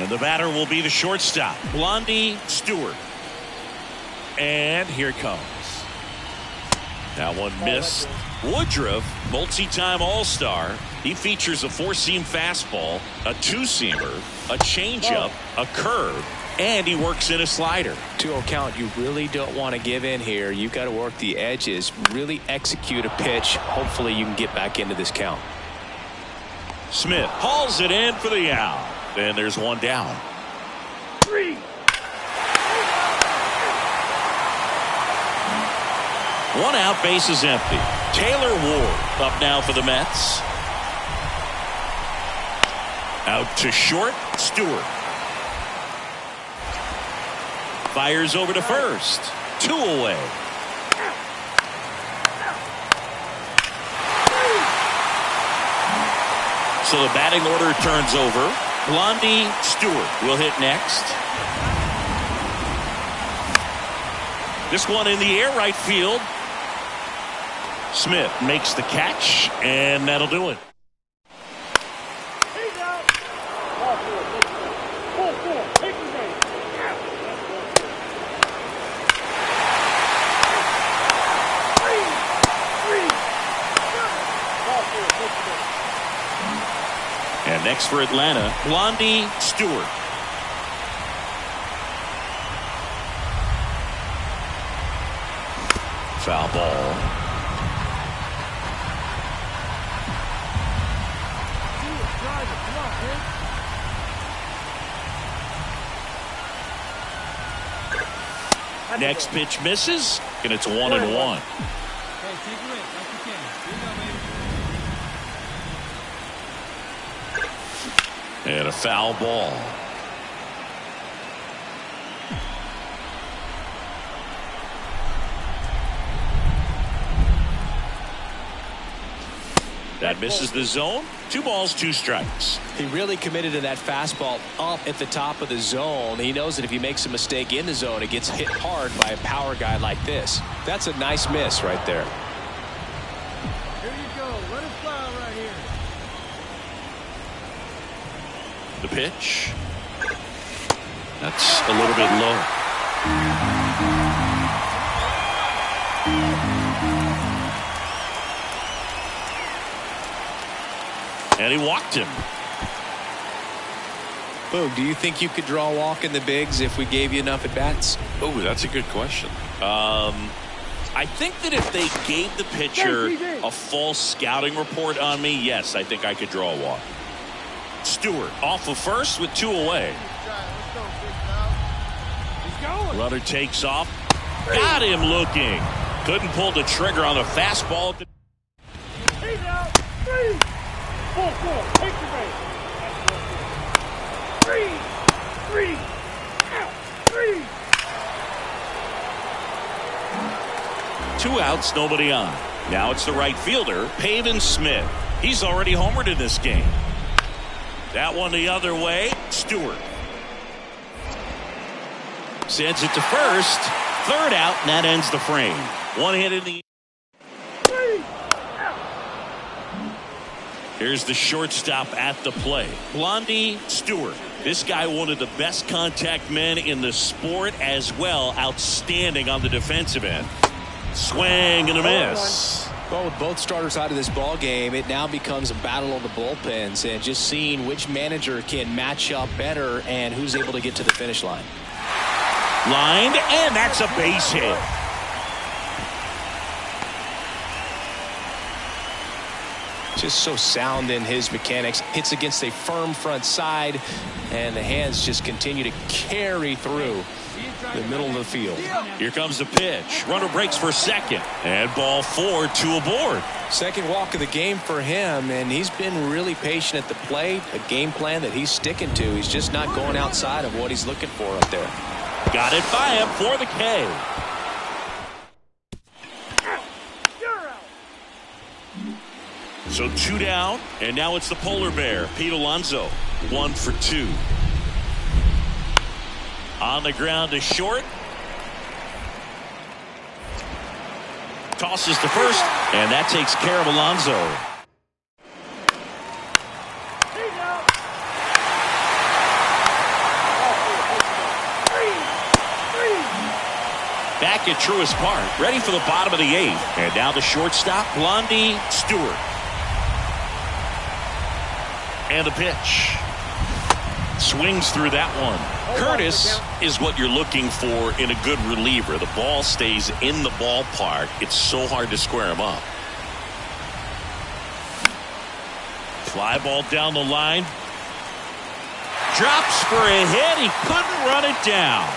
And the batter will be the shortstop, Blondie Stewart. And here it comes. That one missed. Woodruff, multi-time All-Star. He features a four-seam fastball, a two-seamer, a changeup, a curve, and he works in a slider. 2-0 count. You really don't want to give in here. You've got to work the edges, really execute a pitch. Hopefully you can get back into this count. Smith hauls it in for the out. And there's one down. 3. One out, base is empty. Taylor Ward up now for the Mets. Out to short, Stewart. Fires over to first. 2 away. So the batting order turns over. Blondie Stewart will hit next. This one in the air, right field. Smith makes the catch, and that'll do it. And next for Atlanta, Blondie Stewart. Foul ball. Next pitch misses, and it's 1-1. And a foul ball. That misses the zone. 2 balls, 2 strikes. He really committed to that fastball up at the top of the zone. He knows that if he makes a mistake in the zone, it gets hit hard by a power guy like this. That's a nice miss right there. Here you go. Let it fly right here. The pitch. That's a little bit low. And he walked him. Boog, do you think you could draw a walk in the bigs if we gave you enough at bats? Oh, that's a good question. I think that if they gave the pitcher a false scouting report on me, yes, I think I could draw a walk. Stewart off of first with 2 away. Runner takes off. Got him looking. Couldn't pull the trigger on the fastball. He's out. 3. 4. Take the base. 3. Out. 3. 2 outs, nobody on. Now it's the right fielder, Pavin Smith. He's already homered in this game. That one the other way, Stewart. Sends it to first. 3rd out, and that ends the frame. 1 hit in the... Here's the shortstop at the play, Blondie Stewart. This guy, one of the best contact men in the sport as well. Outstanding on the defensive end. Swing and a miss. Well, with both starters out of this ball game, it now becomes a battle of the bullpens and just seeing which manager can match up better and who's able to get to the finish line. Lined, and that's a base hit. Just so sound in his mechanics. Hits against a firm front side, and the hands just continue to carry through the middle of the field. Here comes the pitch. Runner breaks for second, and ball 4, 2 aboard. Second walk of the game for him, and he's been really patient at the plate. A game plan that he's sticking to. He's just not going outside of what he's looking for up there. Got it by him for the K. So 2 down, and now it's the polar bear, Pete Alonso. 1 for 2. On the ground to short. Tosses to first, and that takes care of Alonso. back at Truist Park, ready for the bottom of the 8th. And now the shortstop, Blondie Stewart. And the pitch. Swings through that one. Curtis is what you're looking for in a good reliever. The ball stays in the ballpark. It's so hard to square him up. Fly ball down the line. Drops for a hit. He couldn't run it down.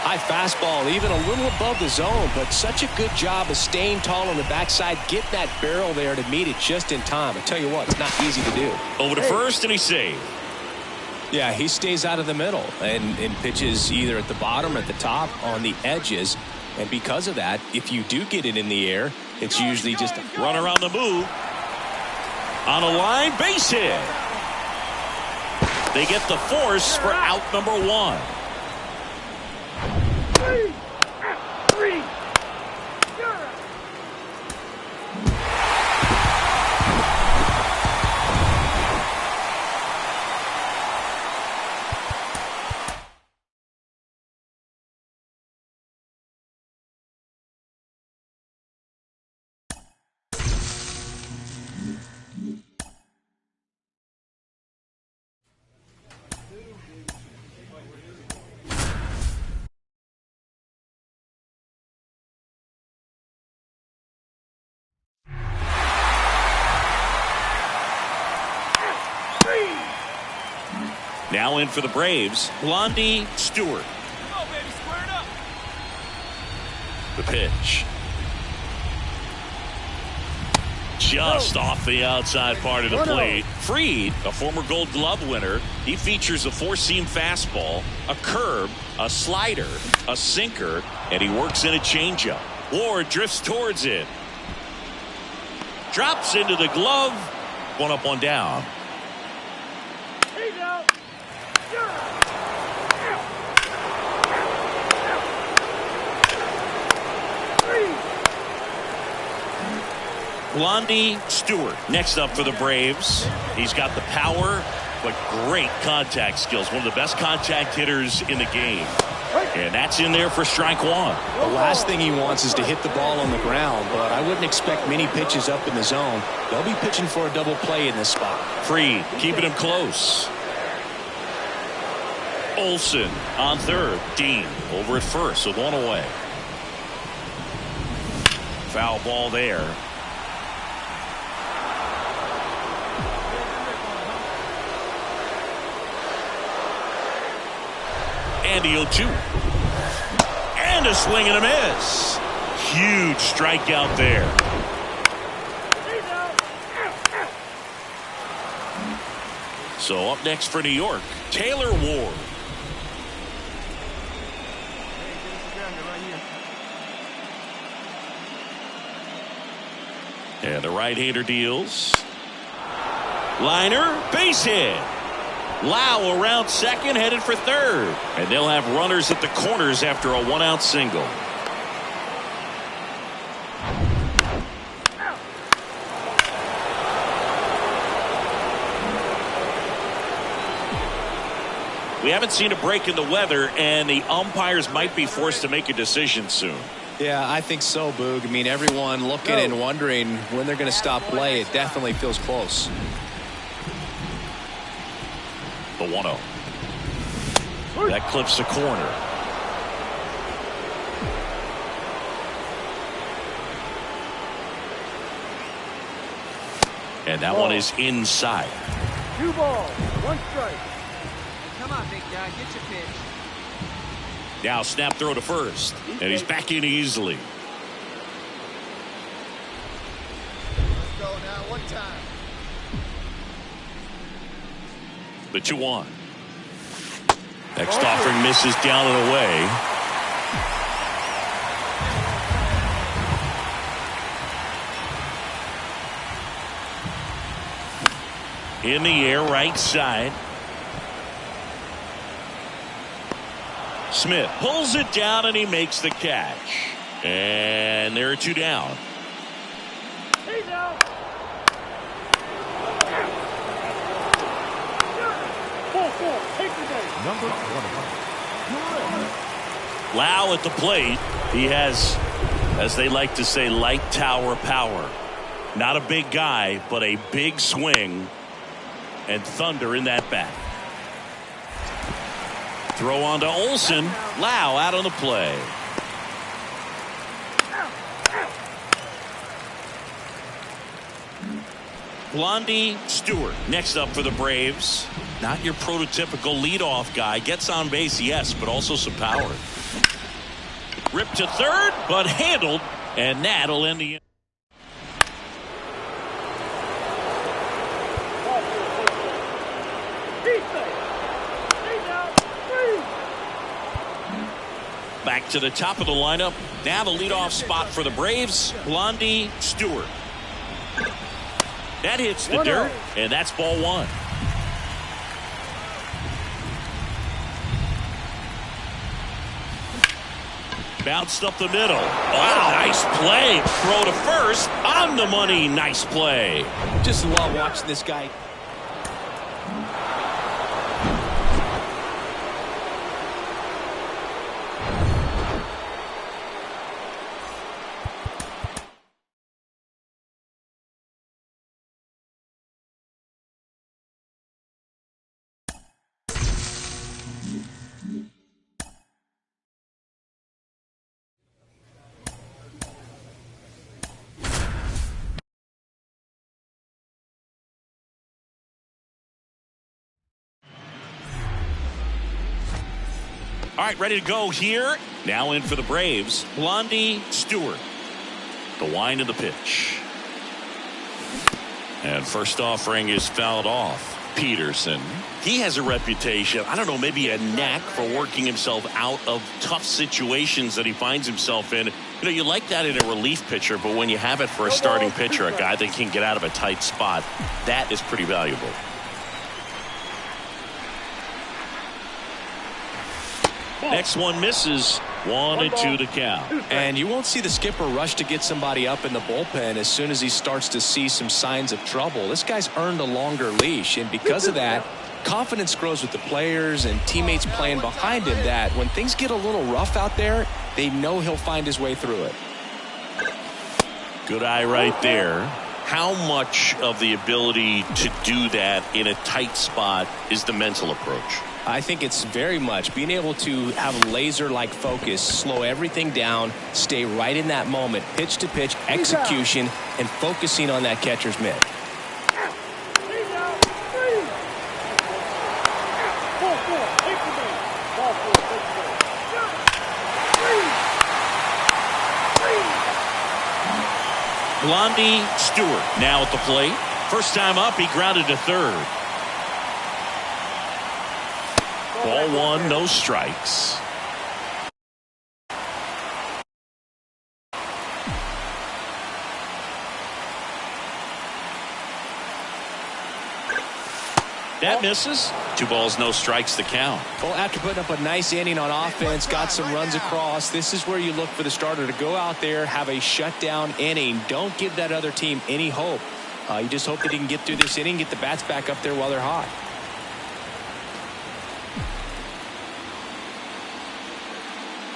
High fastball, even a little above the zone, but such a good job of staying tall on the backside, get that barrel there to meet it just in time. I tell you what, it's not easy to do. Over to first, and he's saved. Yeah, he stays out of the middle and pitches either at the bottom or at the top on the edges. And because of that, if you do get it in the air, it's usually just a run around the move. On a line, base hit. They get the force for out number 1. 3. Now in for the Braves, Blondie Stewart. Oh, baby, square it up. The pitch. Just off the outside part of the plate. Fried, a former Gold Glove winner, he features a 4-seam fastball, a curve, a slider, a sinker, and he works in a changeup. Ward drifts towards it. Drops into the glove. 1 up, 1 down. He's out. Blondie Stewart next up for the Braves. He's got the power, but great contact skills. One of the best contact hitters in the game. And that's in there for strike 1. The last thing he wants is to hit the ball on the ground, but I wouldn't expect many pitches up in the zone. They'll be pitching for a double play in this spot. Fried keeping him close. Olsen on third. Dean over at first with 1 away. Foul ball there. And the 0-2. And a swing and a miss. Huge strikeout there. So up next for New York, Taylor Ward. And the right-hander deals. Liner, base hit. Lau around second, headed for third. And they'll have runners at the corners after a 1-out single. We haven't seen a break in the weather, and the umpires might be forced to make a decision soon. Yeah, I think so, Boog. I mean, everyone looking and wondering when they're going to stop play. It definitely feels close. The 1-0. That clips the corner. And that one is inside. 2 balls, 1 strike. Come on, big guy, get your pitch. Now snap throw to first. And he's back in easily. Let's go now, 1 time. The 2-1. Next offering misses down and away. In the air, right side. Smith pulls it down and he makes the catch. And there are 2 down. He's out. 4-4. Take the day. Number 21. Lau at the plate. He has, as they like to say, light tower power. Not a big guy, but a big swing and thunder in that bat. Throw on to Olsen. Lau out on the play. Blondie Stewart next up for the Braves. Not your prototypical leadoff guy. Gets on base, yes, but also some power. Ripped to third, but handled, and that'll end the. Back to the top of the lineup. Now the leadoff spot for the Braves, Blondie Stewart. That hits the dirt, and that's ball one. Bounced up the middle. Wow, nice play. Throw to first. On the money. Nice play. Just love watching this guy. All right, ready to go here. Now in for the Braves, Blondie Stewart. The wind of the pitch. And first offering is fouled off. Peterson. He has a reputation, I don't know, maybe a knack for working himself out of tough situations that he finds himself in. You know, you like that in a relief pitcher, but when you have it for a starting pitcher, a guy that can get out of a tight spot, that is pretty valuable. Next one misses. 1-2 to count. And you won't see the skipper rush to get somebody up in the bullpen as soon as he starts to see some signs of trouble. This guy's earned a longer leash, and because of that, confidence grows with the players and teammates playing behind him, that when things get a little rough out there, they know he'll find his way through it. Good eye right there. How much of the ability to do that in a tight spot is the mental approach? I think it's very much being able to have laser-like focus, slow everything down, stay right in that moment, pitch-to-pitch execution, and focusing on that catcher's mitt. Blondie Stewart now at the plate. First time up, he grounded to third. Ball one, no strikes. That misses. 2 balls, no strikes to count. Well, after putting up a nice inning on offense, got some runs across, this is where you look for the starter to go out there, have a shutdown inning. Don't give that other team any hope. You just hope that he can get through this inning, get the bats back up there while they're hot.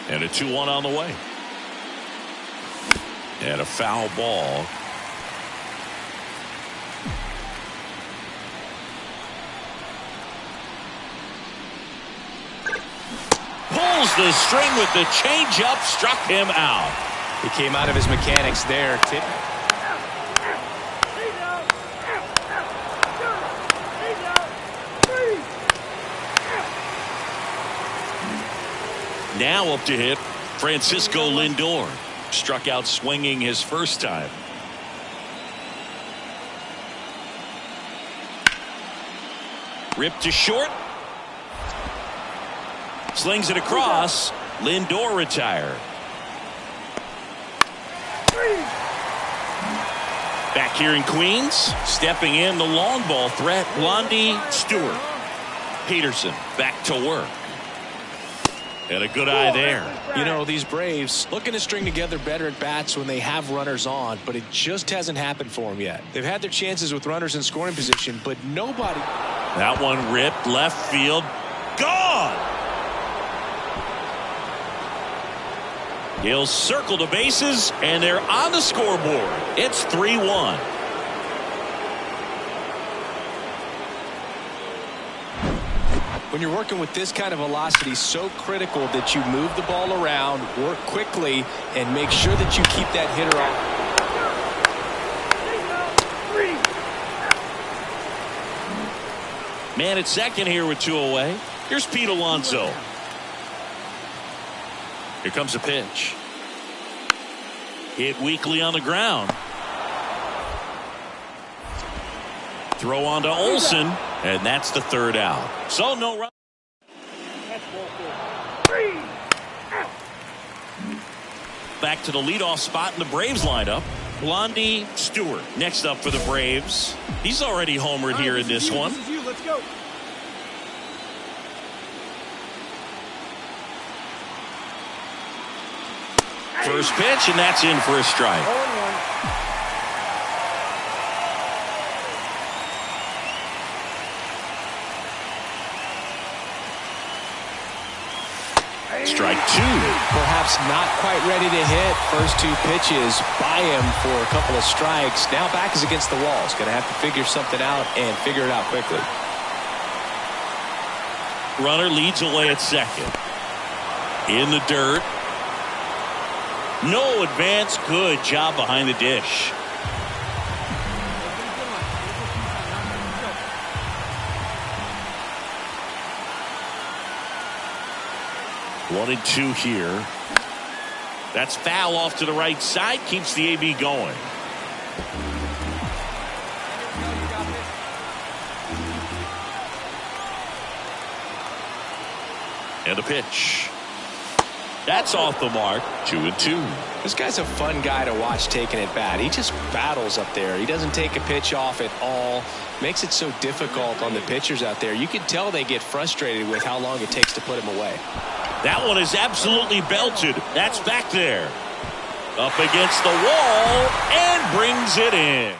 And a 2-1 on the way. And a foul ball. Pulls the string with the changeup, struck him out. He came out of his mechanics there. Now up to hit Francisco Lindor. Struck out swinging his first time. Ripped to short. Slings it across. Lindor retired. Back here in Queens. Stepping in the long ball threat, Blondie Stewart. Peterson back to work. And a good eye there. You know, these Braves looking to string together better at bats when they have runners on, but it just hasn't happened for them yet. They've had their chances with runners in scoring position, but nobody. That one ripped left field. Gone. He'll circle the bases, and they're on the scoreboard. It's 3-1. When you're working with this kind of velocity, so critical that you move the ball around, work quickly, and make sure that you keep that hitter off. Man at second here with 2 away. Here's Pete Alonso. Here comes a pitch. Hit weakly on the ground. Throw on to Olsen, and that's the 3rd out. So no run. Back to the leadoff spot in the Braves lineup. Blondie Stewart next up for the Braves. He's already homered here in this one. Let's go. First pitch, and that's in for a strike. Strike 2. Perhaps not quite ready to hit. First 2 pitches by him for a couple of strikes. Now back is against the wall. He's going to have to figure something out and figure it out quickly. Runner leads away at second. In the dirt. No advance. Good job behind the dish. One and 2 here. That's foul off to the right side. Keeps the AB going. And a pitch. That's off the mark. 2-2. This guy's a fun guy to watch taking at bat. He just battles up there. He doesn't take a pitch off at all. Makes it so difficult on the pitchers out there. You can tell they get frustrated with how long it takes to put him away. That one is absolutely belted. That's back there. Up against the wall and brings it in.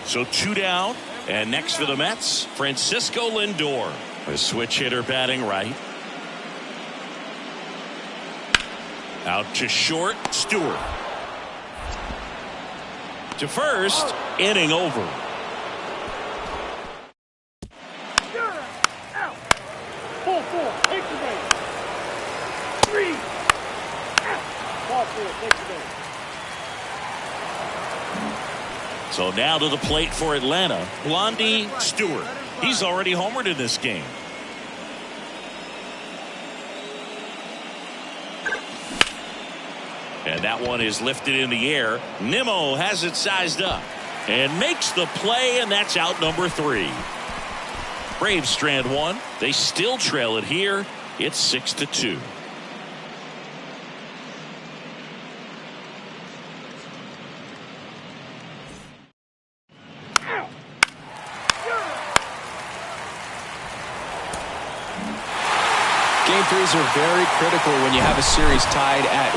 So 2 down. And next for the Mets, Francisco Lindor. A switch hitter batting right. Out to short, Stewart. To first, inning over. Take the base. 3. Ball 4. Take the base. So now to the plate for Atlanta, Blondie Stewart. He's already homered in this game. And that one is lifted in the air. Nimmo has it sized up and makes the play, and that's out number 3. Braves strand 1. They still trail it here. It's 6-2. Game 3s are very critical when you have a series tied at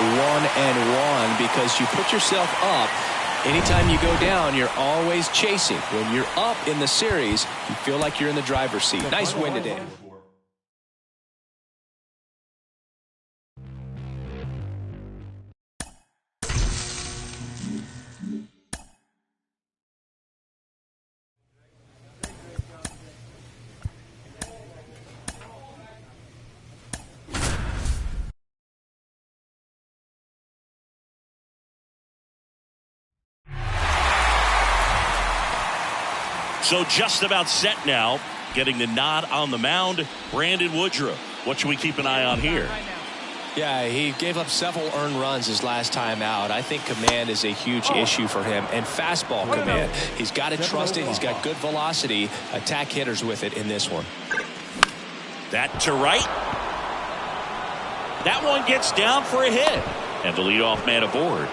1-1 because you put yourself up. Anytime you go down, you're always chasing. When you're up in the series, you feel like you're in the driver's seat. Nice win today. So just about set now. Getting the nod on the mound, Brandon Woodruff. What should we keep an eye on here? Yeah, he gave up several earned runs his last time out. I think command is a huge issue for him, and fastball command. He's got to trust it. He's got good velocity. Attack hitters with it in this one. That to right. That one gets down for a hit. And the leadoff man aboard.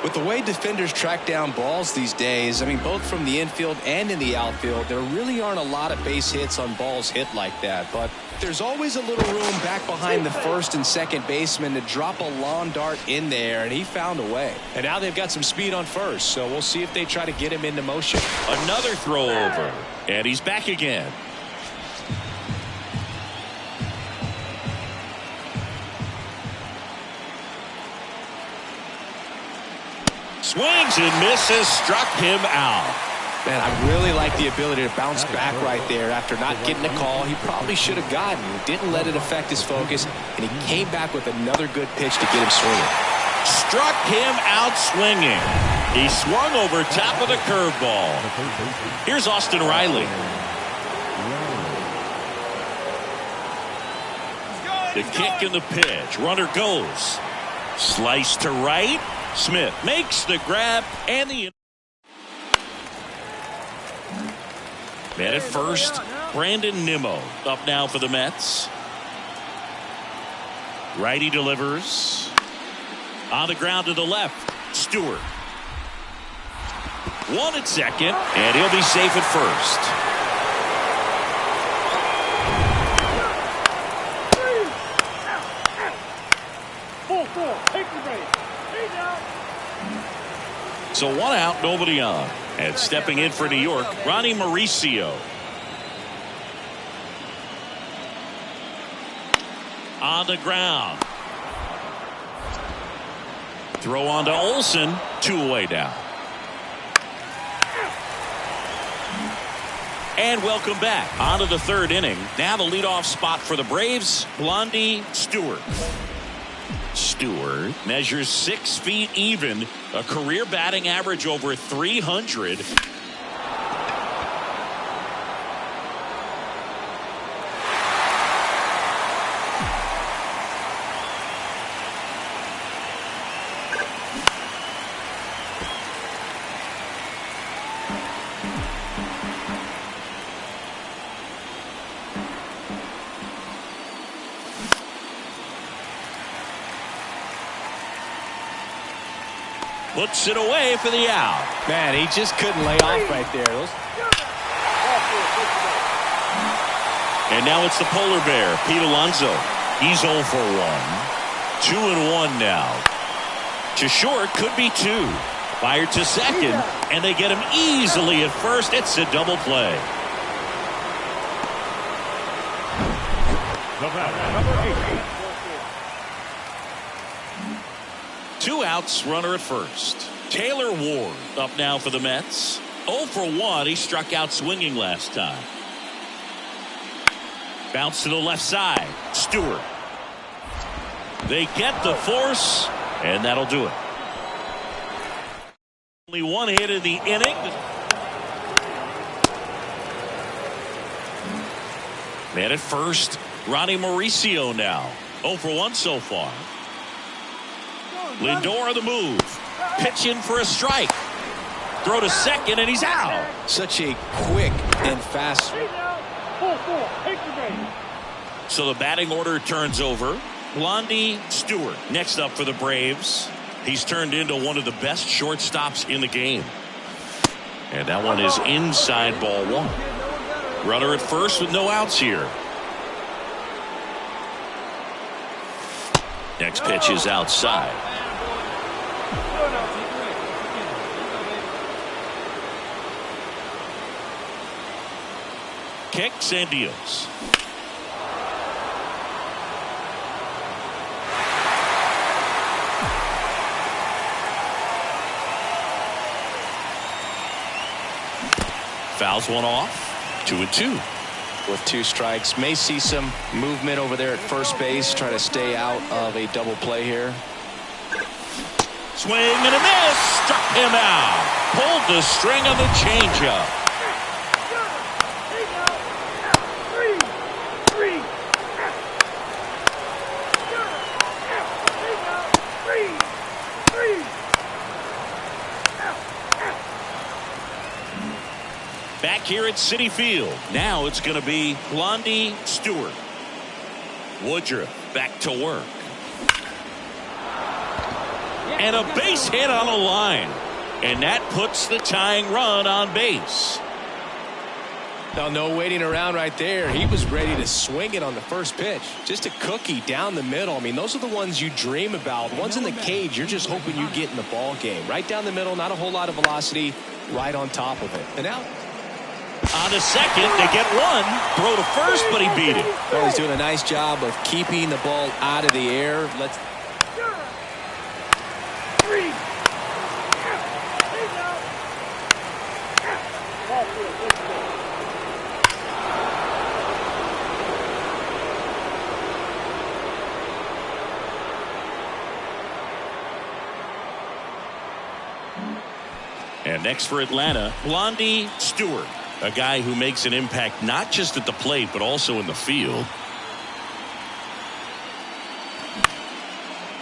With the way defenders track down balls these days, I mean, both from the infield and in the outfield, there really aren't a lot of base hits on balls hit like that. But there's always a little room back behind the first and second baseman to drop a lawn dart in there, and he found a way. And now they've got some speed on first, so we'll see if they try to get him into motion. Another throw over, and he's back again. Swings and misses, struck him out. Man, I really like the ability to bounce back right there after not getting a call he probably should have gotten. He didn't let it affect his focus, and he came back with another good pitch to get him swinging. Struck him out swinging. He swung over top of the curveball. Here's Austin Riley. The kick and the pitch. Runner goes. Slice to right. Smith makes the grab and the... Man at first, Brandon Nimmo up now for the Mets. Righty delivers. On the ground to the left, Stewart. One at second, and he'll be safe at first. Take the base. He's out. So one out, nobody on. And stepping in for New York, Ronnie Mauricio. On the ground. Throw on to Olsen. 2 away now. And welcome back. On to the 3rd inning. Now the leadoff spot for the Braves, Blondie Stewart. Stewart measures 6 feet even, a career batting average over 300. Puts it away for the out. Man, he just couldn't lay off right there. And now it's the polar bear, Pete Alonso. He's 0 for 1. 2-1 now. To short, could be 2. Fired to second, and they get him easily at first. It's a double play. Number 8. 2 outs, runner at first. Taylor Ward up now for the Mets. 0 for 1. He struck out swinging last time. Bounce to the left side. Stewart. They get the force, and that'll do it. Only 1 hit in the inning. Man at first, Ronnie Mauricio now. 0 for 1 so far. Lindor on the move. Pitch in for a strike. Throw to second, and he's out. Such a quick and fast. He's out. 4-4. Take the base. So the batting order turns over. Blondie Stewart next up for the Braves. He's turned into one of the best shortstops in the game. And that one is inside ball 1. Runner at first with no outs here. Next pitch is outside. Kicks and deals. Fouls one off. 2-2. With 2 strikes, may see some movement over there at first base. Try to stay out of a double play here. Swing and a miss. Struck him out. Pulled the string on the changeup. Back here at Citi Field. Now it's going to be Blondie Stewart. Woodruff back to work. And a base hit on the line. And that puts the tying run on base. Now, no waiting around right there. He was ready to swing it on the first pitch. Just a cookie down the middle. I mean, those are the ones you dream about. Ones in the cage, you're just hoping you get in the ball game. Right down the middle, not a whole lot of velocity, right on top of it. And now on to second, they get 1. Throw to first, but he beat it. Well, he's doing a nice job of keeping the ball out of the air. And next for Atlanta, Blondie Stewart, a guy who makes an impact not just at the plate but also in the field.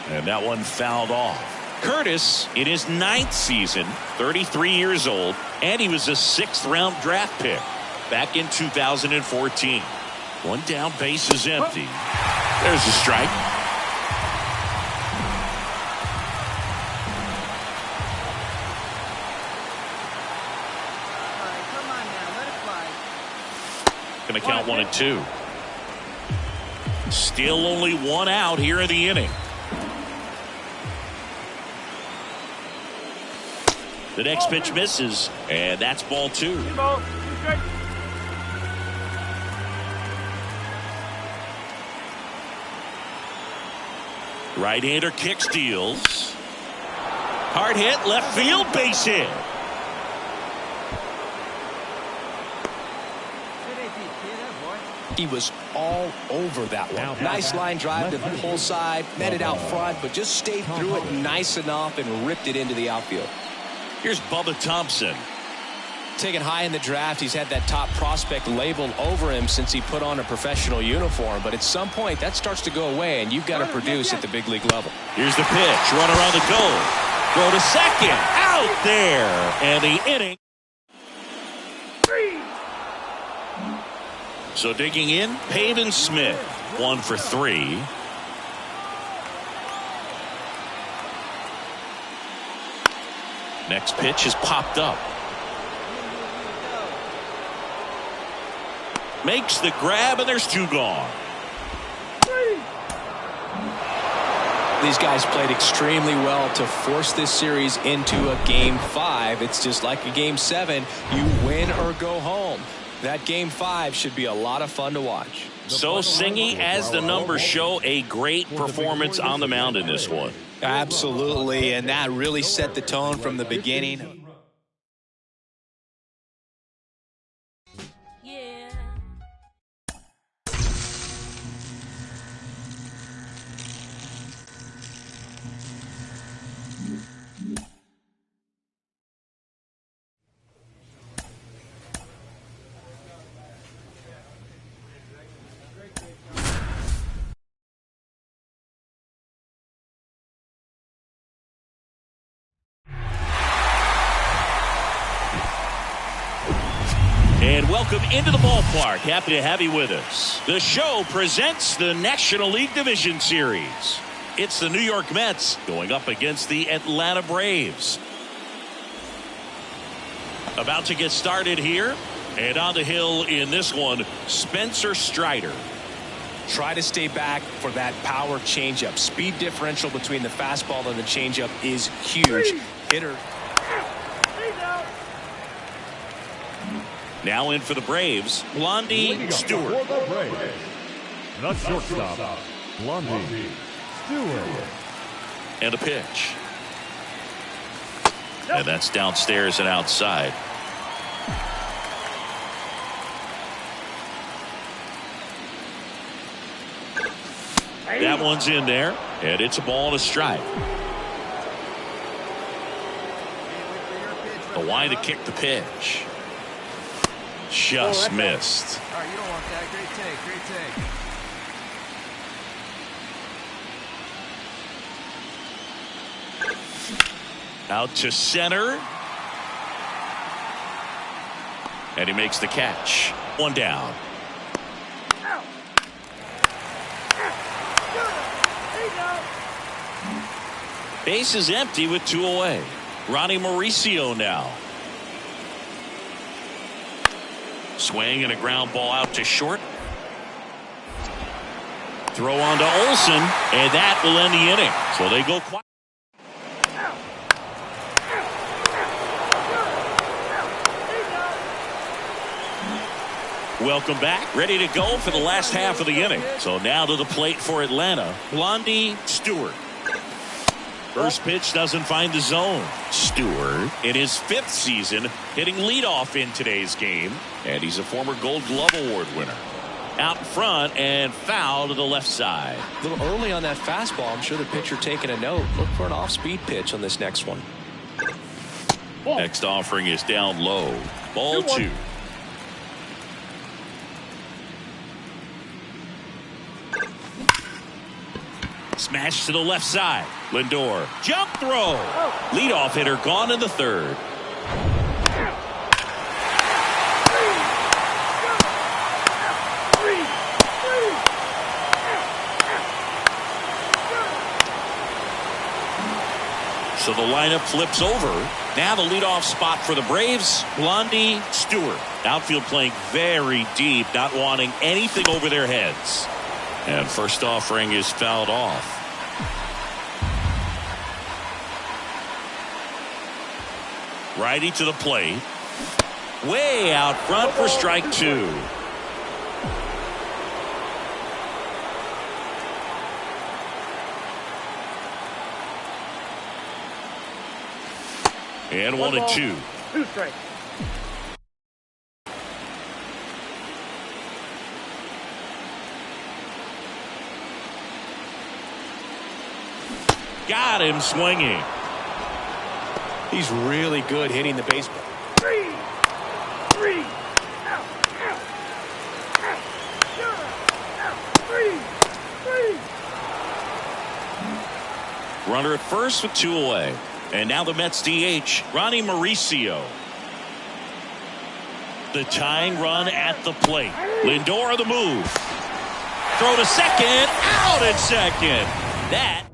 And that one fouled off. Curtis in his 9th season, 33 years old, and he was a 6th-round draft pick back in 2014. One down, base is empty. There's a strike. All right, come on now, let it fly. Going to count 1 and 2. Still only 1 out here in the inning. The next pitch misses, and that's ball 2. Right-hander kick steals. Hard hit, left field, base hit. He was all over that one. Nice line drive to the pull side, met it out front, but just stayed through it nice enough and ripped it into the outfield. Here's Bubba Thompson. Taken high in the draft, he's had that top prospect labeled over him since he put on a professional uniform. But at some point, that starts to go away, and you've got to produce at the big league level. Here's the pitch. Runner on the goal. Throw to second. Out there. And the inning. So digging in, Pavin Smith. 1 for 3. Next pitch is popped up. Makes the grab, and there's 2 gone. These guys played extremely well to force this series into a Game 5. It's just like a Game 7. You win or go home. That Game 5 should be a lot of fun to watch. So Singy, as the numbers show, a great performance on the mound in this one. Absolutely, and that really set the tone from the beginning. And welcome into the ballpark. Happy to have you with us. The show presents the National League Division Series. It's the New York Mets going up against the Atlanta Braves. About to get started here. And on the hill in this one, Spencer Strider. Try to stay back for that power changeup. Speed differential between the fastball and the changeup is huge. Hitter. Now in for the Braves, Blondie Stewart. The shortstop, Blondie Stewart. And a pitch. And that's downstairs and outside. That one's in there, and it's a ball and a strike. The line to kick the pitch. Just missed. All right, you don't want that. Great take, great take. Out to center. And he makes the catch. 1 down. Base is empty with 2 away. Ronnie Mauricio now. Swing and a ground ball out to short. Throw on to Olsen, and that will end the inning. So they go quiet. Welcome back. Ready to go for the last half of the inning. So now to the plate for Atlanta, Blondie Stewart. First pitch doesn't find the zone. Stewart, in his 5th season, hitting leadoff in today's game. And he's a former Gold Glove Award winner. Out front and foul to the left side. A little early on that fastball. I'm sure the pitcher taking a note. Look for an off-speed pitch on this next one. Next offering is down low. Ball 2. Smash to the left side. Lindor. Jump throw. Leadoff hitter gone in the 3rd. So the lineup flips over. Now the leadoff spot for the Braves, Blondie Stewart. Outfield playing very deep, not wanting anything over their heads. And first offering is fouled off. Righty to the plate. Way out front for strike 2. And 1-2. 2 strikes. Got him swinging. He's really good hitting the baseball. 3. Out. 3. Runner at first with 2 away. And now the Mets DH, Ronnie Mauricio. The tying run at the plate. Lindor the move. Throw to second. Out at second. That.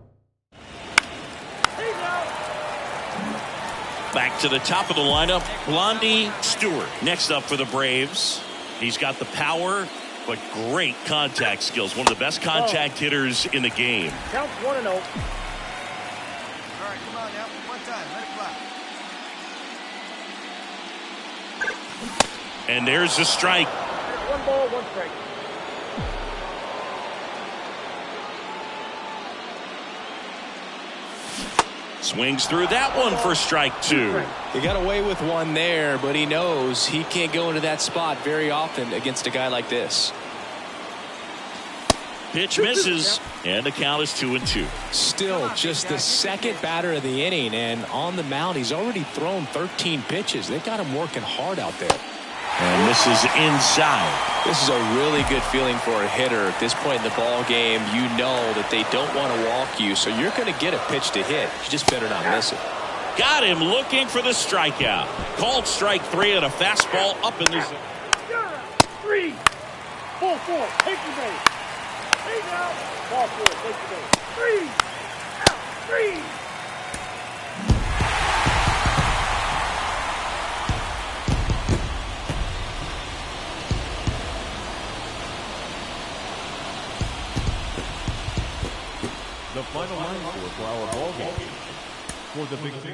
Back to the top of the lineup, Blondie Stewart. Next up for the Braves. He's got the power, but great contact skills. One of the best contact hitters in the game. Count 1-0. All right, come on now. One time. Let it fly. And there's the strike. 1 ball, 1 strike. Swings through that one for strike 2. He got away with one there, but he knows he can't go into that spot very often against a guy like this. Pitch misses, and the count is 2-2. Still just the second batter of the inning, and on the mound he's already thrown 13 pitches. They've got him working hard out there. And this is inside. This is a really good feeling for a hitter. At this point in the ball game, you know that they don't want to walk you, so you're going to get a pitch to hit. You just better not miss it. Got him looking for the strikeout. Called strike 3 and a fastball up in the zone. 3. Ball 4. Take the base. 8 out. Ball 4. Take the base. 3. Out. 3. The final line for our ball game. For the victory.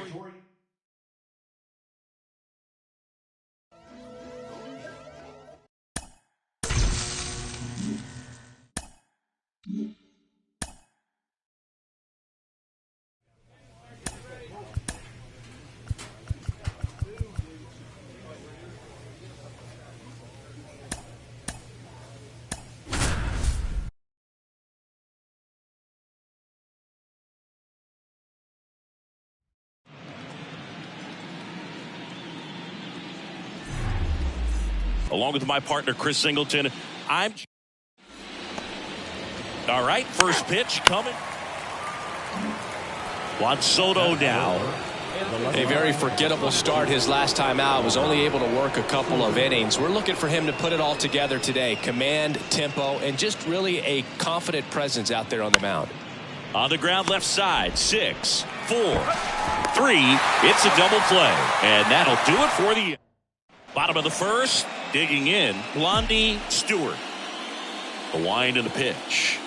Along with my partner, Chris Singleton, I'm... All right, first pitch coming. Juan Soto now. A very forgettable start his last time out. Was only able to work a couple of innings. We're looking for him to put it all together today. Command, tempo, and just really a confident presence out there on the mound. On the ground left side, 6, 4, 3. It's a double play. And that'll do it for the bottom of the first. Digging in, Blondie Stewart. The wind and the pitch.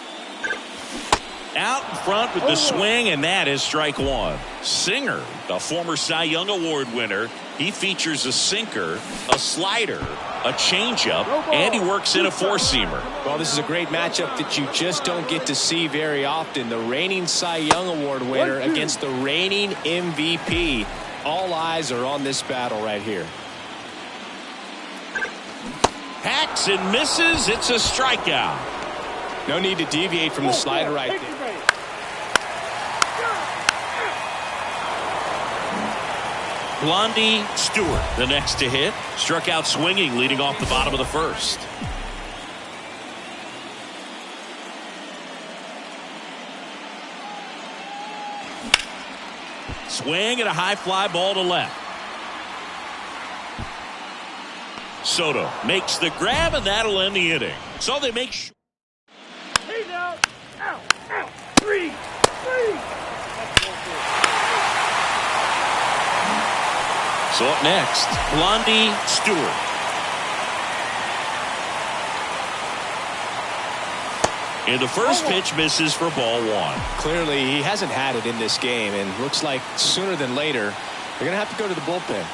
Out in front with the swing, and that is strike 1. Singer, the former Cy Young Award winner, he features a sinker, a slider, a changeup, and he works in a four-seamer. Well, this is a great matchup that you just don't get to see very often. The reigning Cy Young Award winner against the reigning MVP. All eyes are on this battle right here. Hacks and misses. It's a strikeout. No need to deviate from the slider right there. Blondie Stewart, the next to hit. Struck out swinging, leading off the bottom of the first. Swing and a high fly ball to left. Soto makes the grab, and that'll end the inning. So they make sure. Hey now. Out. Out. Three. So up next, Blondie Stewart. And the first pitch misses for ball one. Clearly, he hasn't had it in this game, and looks like sooner than later, they're going to have to go to the bullpen.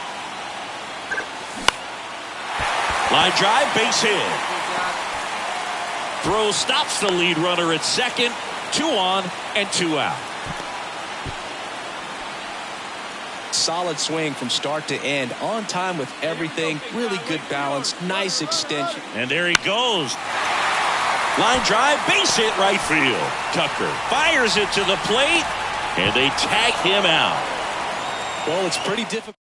Line drive, base hit. Throw stops the lead runner at second. 2 on and 2 out. Solid swing from start to end, on time with everything. Really good balance, nice extension. And there he goes. Line drive, base hit, right field. Tucker fires it to the plate, and they tag him out. Well, it's pretty difficult.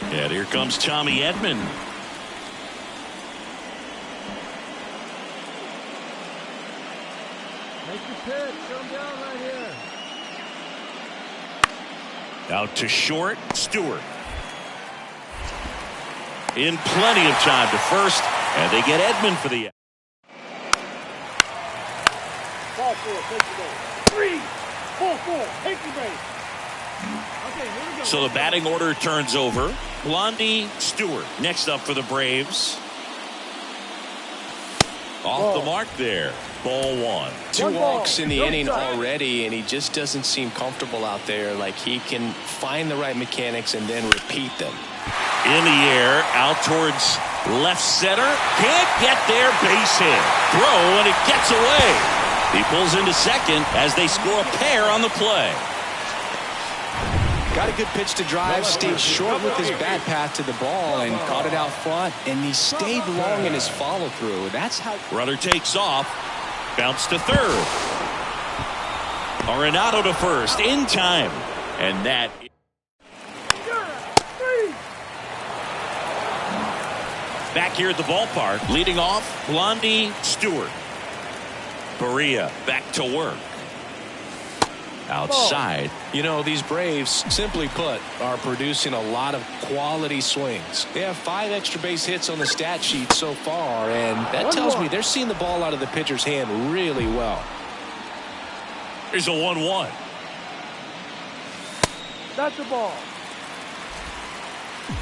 And here comes Tommy Edman. Make the pitch. Come down right here. Out to short, Stewart. In plenty of time to first, and they get Edman for the. Ball 4, take the base. 3. Ball 4, take the base. Okay, here we go. So the batting order turns over. Blondie Stewart next up for the Braves. Off the mark there. Ball 1. 2 walks in the No inning strike. already, and he just doesn't seem comfortable out there. Like he can find the right mechanics and then repeat them. In the air, out towards left center. Can't get there, base hit. Throw, and it gets away. He pulls into second as they score a pair on the play. Got a good pitch to drive, stayed short with his bat path to the ball, and caught it out front. And he stayed long in his follow-through. That's how. Runner takes off. Bounce to third. Arenado to first in time. And that. Back here at the ballpark, leading off, Blondie Stewart. Berea back to work. Outside. You know, these Braves, simply put, are producing a lot of quality swings. They have 5 extra base hits on the stat sheet so far, and that tells me they're seeing the ball out of the pitcher's hand really well. Here's a 1-1. That's the ball.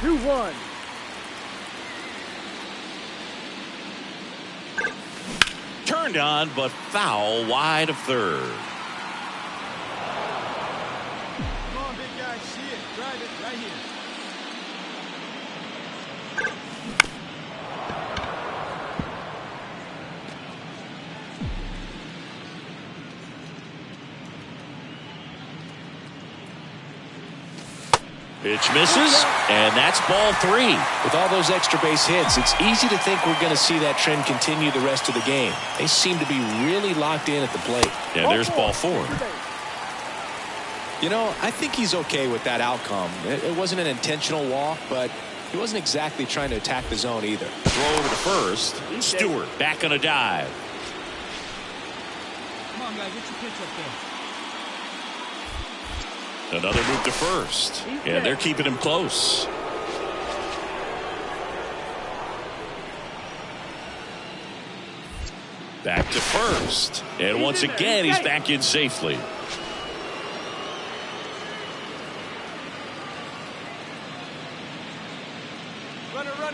2-1. Turned on, but foul wide of third. Come on, big guy. See it. Drive it right here. Pitch misses, and that's ball 3. With all those extra base hits, it's easy to think we're going to see that trend continue the rest of the game. They seem to be really locked in at the plate. And there's ball 4. You know, I think he's okay with that outcome. It wasn't an intentional walk, but he wasn't exactly trying to attack the zone either. Throw over to first. Stewart back on a dive. Come on, guys. Get your pitch up there. Another move to first. And they're keeping him close. Back to first. And once again, he's back in safely.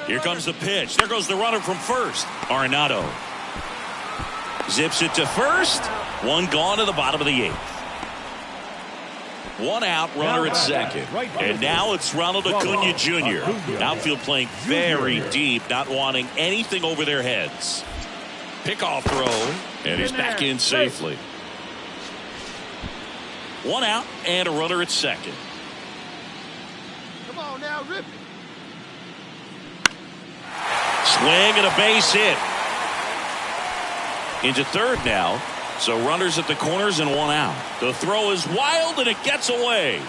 Here comes the pitch. There goes the runner from first. Arenado zips it to first. 1 gone to the bottom of the 8th. 1 out, runner at second. And now it's Ronald Acuna Jr. Outfield playing very deep, not wanting anything over their heads. Pickoff throw, and he's back in safely. 1 out and a runner at second. Come on now, rip it. Swing and a base hit. Into third now. So runners at the corners and one out. The throw is wild and it gets away.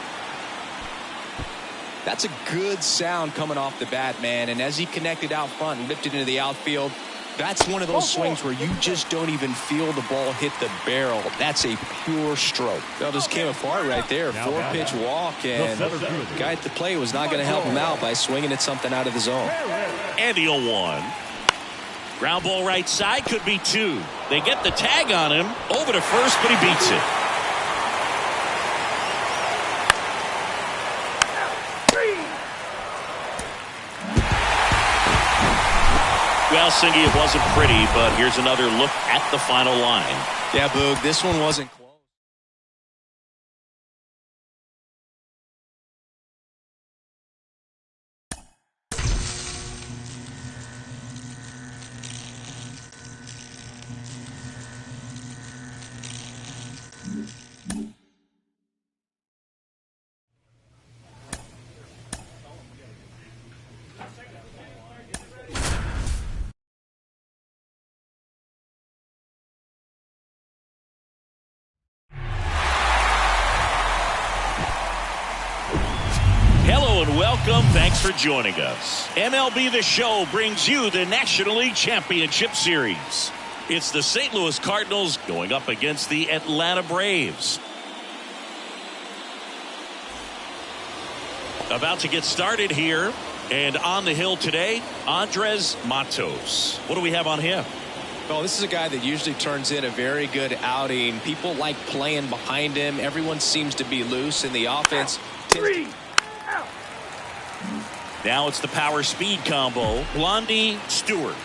That's a good sound coming off the bat, man. And as he connected out front and lifted into the outfield, that's one of those swings where you just don't even feel the ball hit the barrel. That's a pure stroke. Well, just came apart right there. 4-pitch walk, and the guy at the plate was not going to help him out by swinging at something out of the zone. And the 0-1. Ground ball right side, could be 2. They get the tag on him, over to first, but he beats it. Well, Singy, it wasn't pretty, but here's another look at the final line. Yeah, Boog, this one wasn't close. Hello and welcome. Thanks for joining us. MLB The Show brings you the National League Championship Series. It's the St. Louis Cardinals going up against the Atlanta Braves. About to get started here, and on the hill today, Andres Matos. What do we have on him? Well, this is a guy that usually turns in a very good outing. People like playing behind him. Everyone seems to be loose in the offense. Now it's the power speed combo. Blondie, Stewart.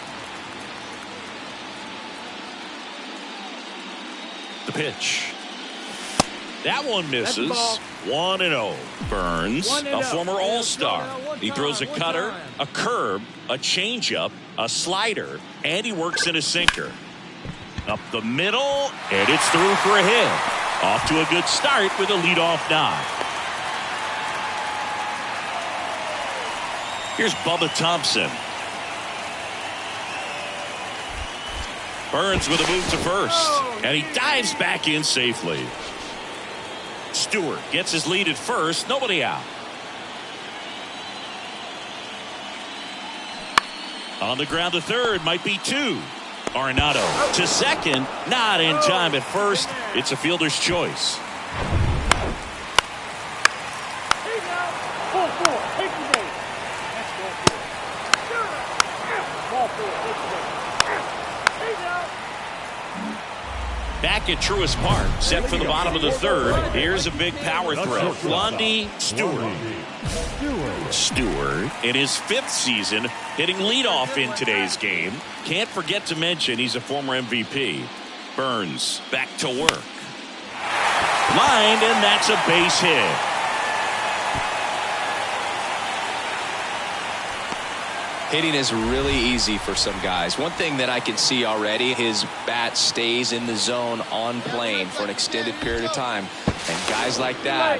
The pitch. That one misses. 1-0. Burns, a former All-Star. He throws a cutter, a curve, a changeup, a slider, and he works in a sinker. Up the middle, and it's through for a hit. Off to a good start with a leadoff knock. Here's Bubba Thompson. Burns with a move to first, and he dives back in safely. Stewart gets his lead at first, nobody out. On the ground to third, might be 2. Arenado to second, not in time at first. It's a fielder's choice. Back at Truist Park, set for the bottom of the third. Here's a big power throw. Blondie, Stewart. Stewart, in his 5th season, hitting leadoff in today's game. Can't forget to mention he's a former MVP. Burns back to work. Lined, and that's a base hit. Hitting is really easy for some guys. One thing that I can see already, his bat stays in the zone on plane for an extended period of time. And guys like that,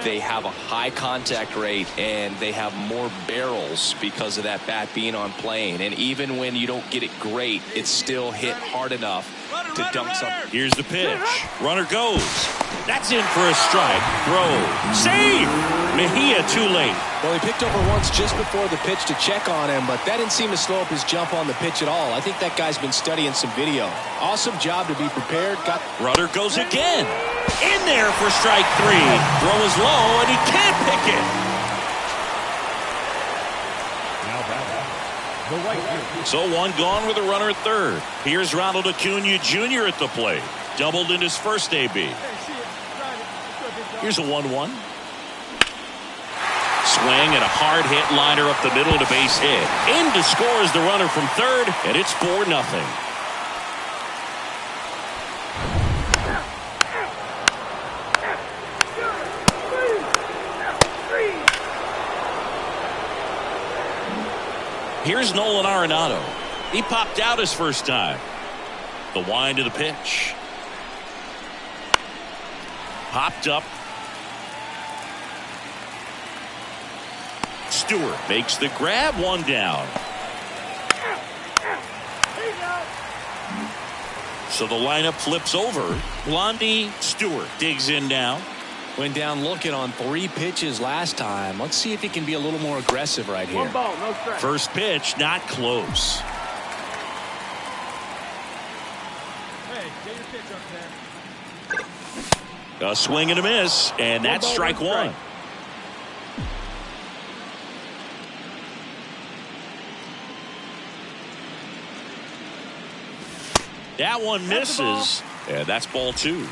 they have a high contact rate and they have more barrels because of that bat being on plane. And even when you don't get it great, it's still hit hard enough to dunk something. Here's the pitch. Runner goes. That's in for a strike. Throw. Save! Mejia too late. Well, he picked over once just before the pitch to check on him, but that didn't seem to slow up his jump on the pitch at all. I think that guy's been studying some video. Awesome job to be prepared. Runner goes again. In there for strike 3. Throw is low, and he can't pick it. So one gone with a runner at third. Here's Ronald Acuna Jr. at the plate. Doubled in his first AB. Here's a 1-1. Swing and a hard hit liner up the middle and a base hit. In to score is the runner from third, and it's 4-0. Here's Nolan Arenado. He popped out his first time. The wind of the pitch. Popped up. Stewart makes the grab, 1 down. So the lineup flips over. Blondie Stewart digs in now. Went down looking on 3 pitches last time. Let's see if he can be a little more aggressive right here. One ball, no strike. First pitch, not close. Hey, get your pitch up there. A swing and a miss, and that's strike one. That one misses, and that's ball 2.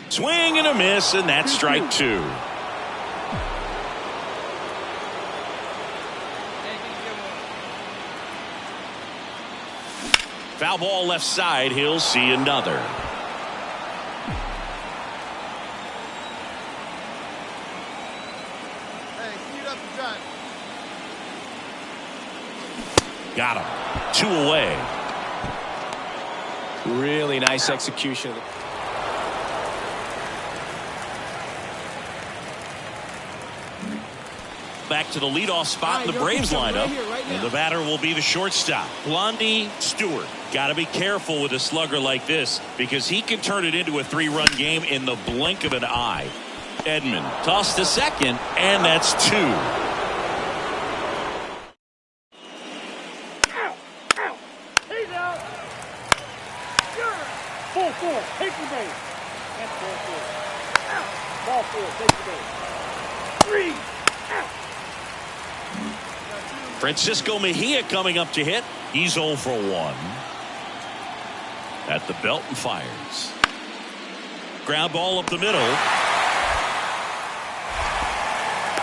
Swing and a miss, and that's strike 2. Foul ball left side. He'll see another. Hey, speed up the drive. Got him. 2 away. Really nice execution. Back to the leadoff spot in the Braves lineup. And the batter will be the shortstop, Blondie Stewart. Got to be careful with a slugger like this because he can turn it into a 3-run game in the blink of an eye. Edman tossed to second, and that's 2. He's out. Ball 4, take the base. That's ball 4. Ball 4, take the base. 3. Francisco Mejia coming up to hit. He's 0 for 1. At the belt and fires. Ground ball up the middle.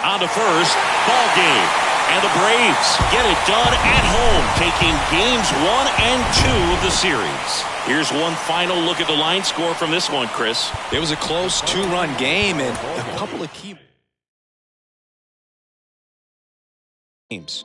On to first. Ball game. And the Braves get it done at home, taking games 1 and 2 of the series. Here's one final look at the line score from this one, Chris. It was a close 2-run game and a couple of key games.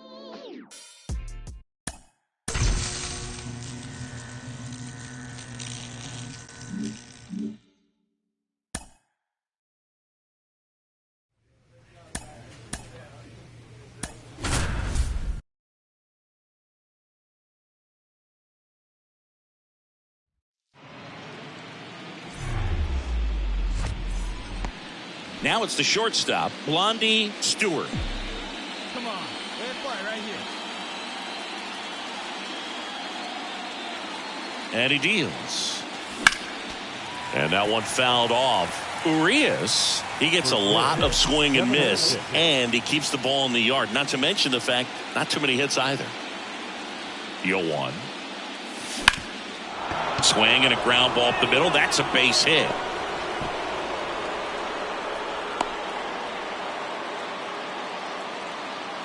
Now it's the shortstop, Blondie Stewart. Come on, let it fly right here. And he deals. And that one fouled off. Urias, he gets a lot of swing and miss, and he keeps the ball in the yard. Not to mention the fact, not too many hits either. 0-1. Swing and a ground ball up the middle. That's a base hit.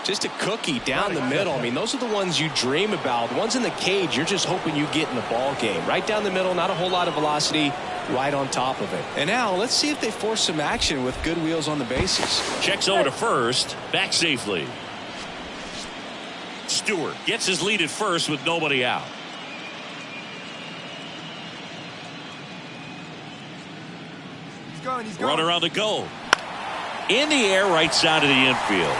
Just a cookie down the middle. I mean, those are the ones you dream about. The ones in the cage, you're just hoping you get in the ball game. Right down the middle, not a whole lot of velocity, right on top of it. And now let's see if they force some action with good wheels on the bases. Checks over to first, back safely. Stewart gets his lead at first with nobody out. He's going. Runner on the go. In the air, right side of the infield.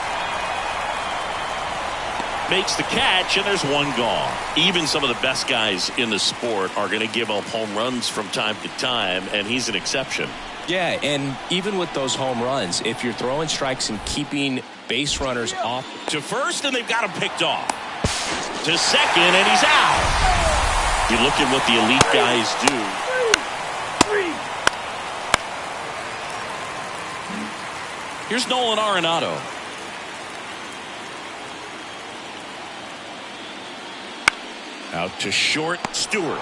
Makes the catch, and there's one gone. Even some of the best guys in the sport are going to give up home runs from time to time, and he's an exception. Yeah, and even with those home runs, if you're throwing strikes and keeping base runners off. To first, and they've got him picked off. To second, and he's out. You look at what the elite guys do. Here's Nolan Arenado. Out to short, Stewart.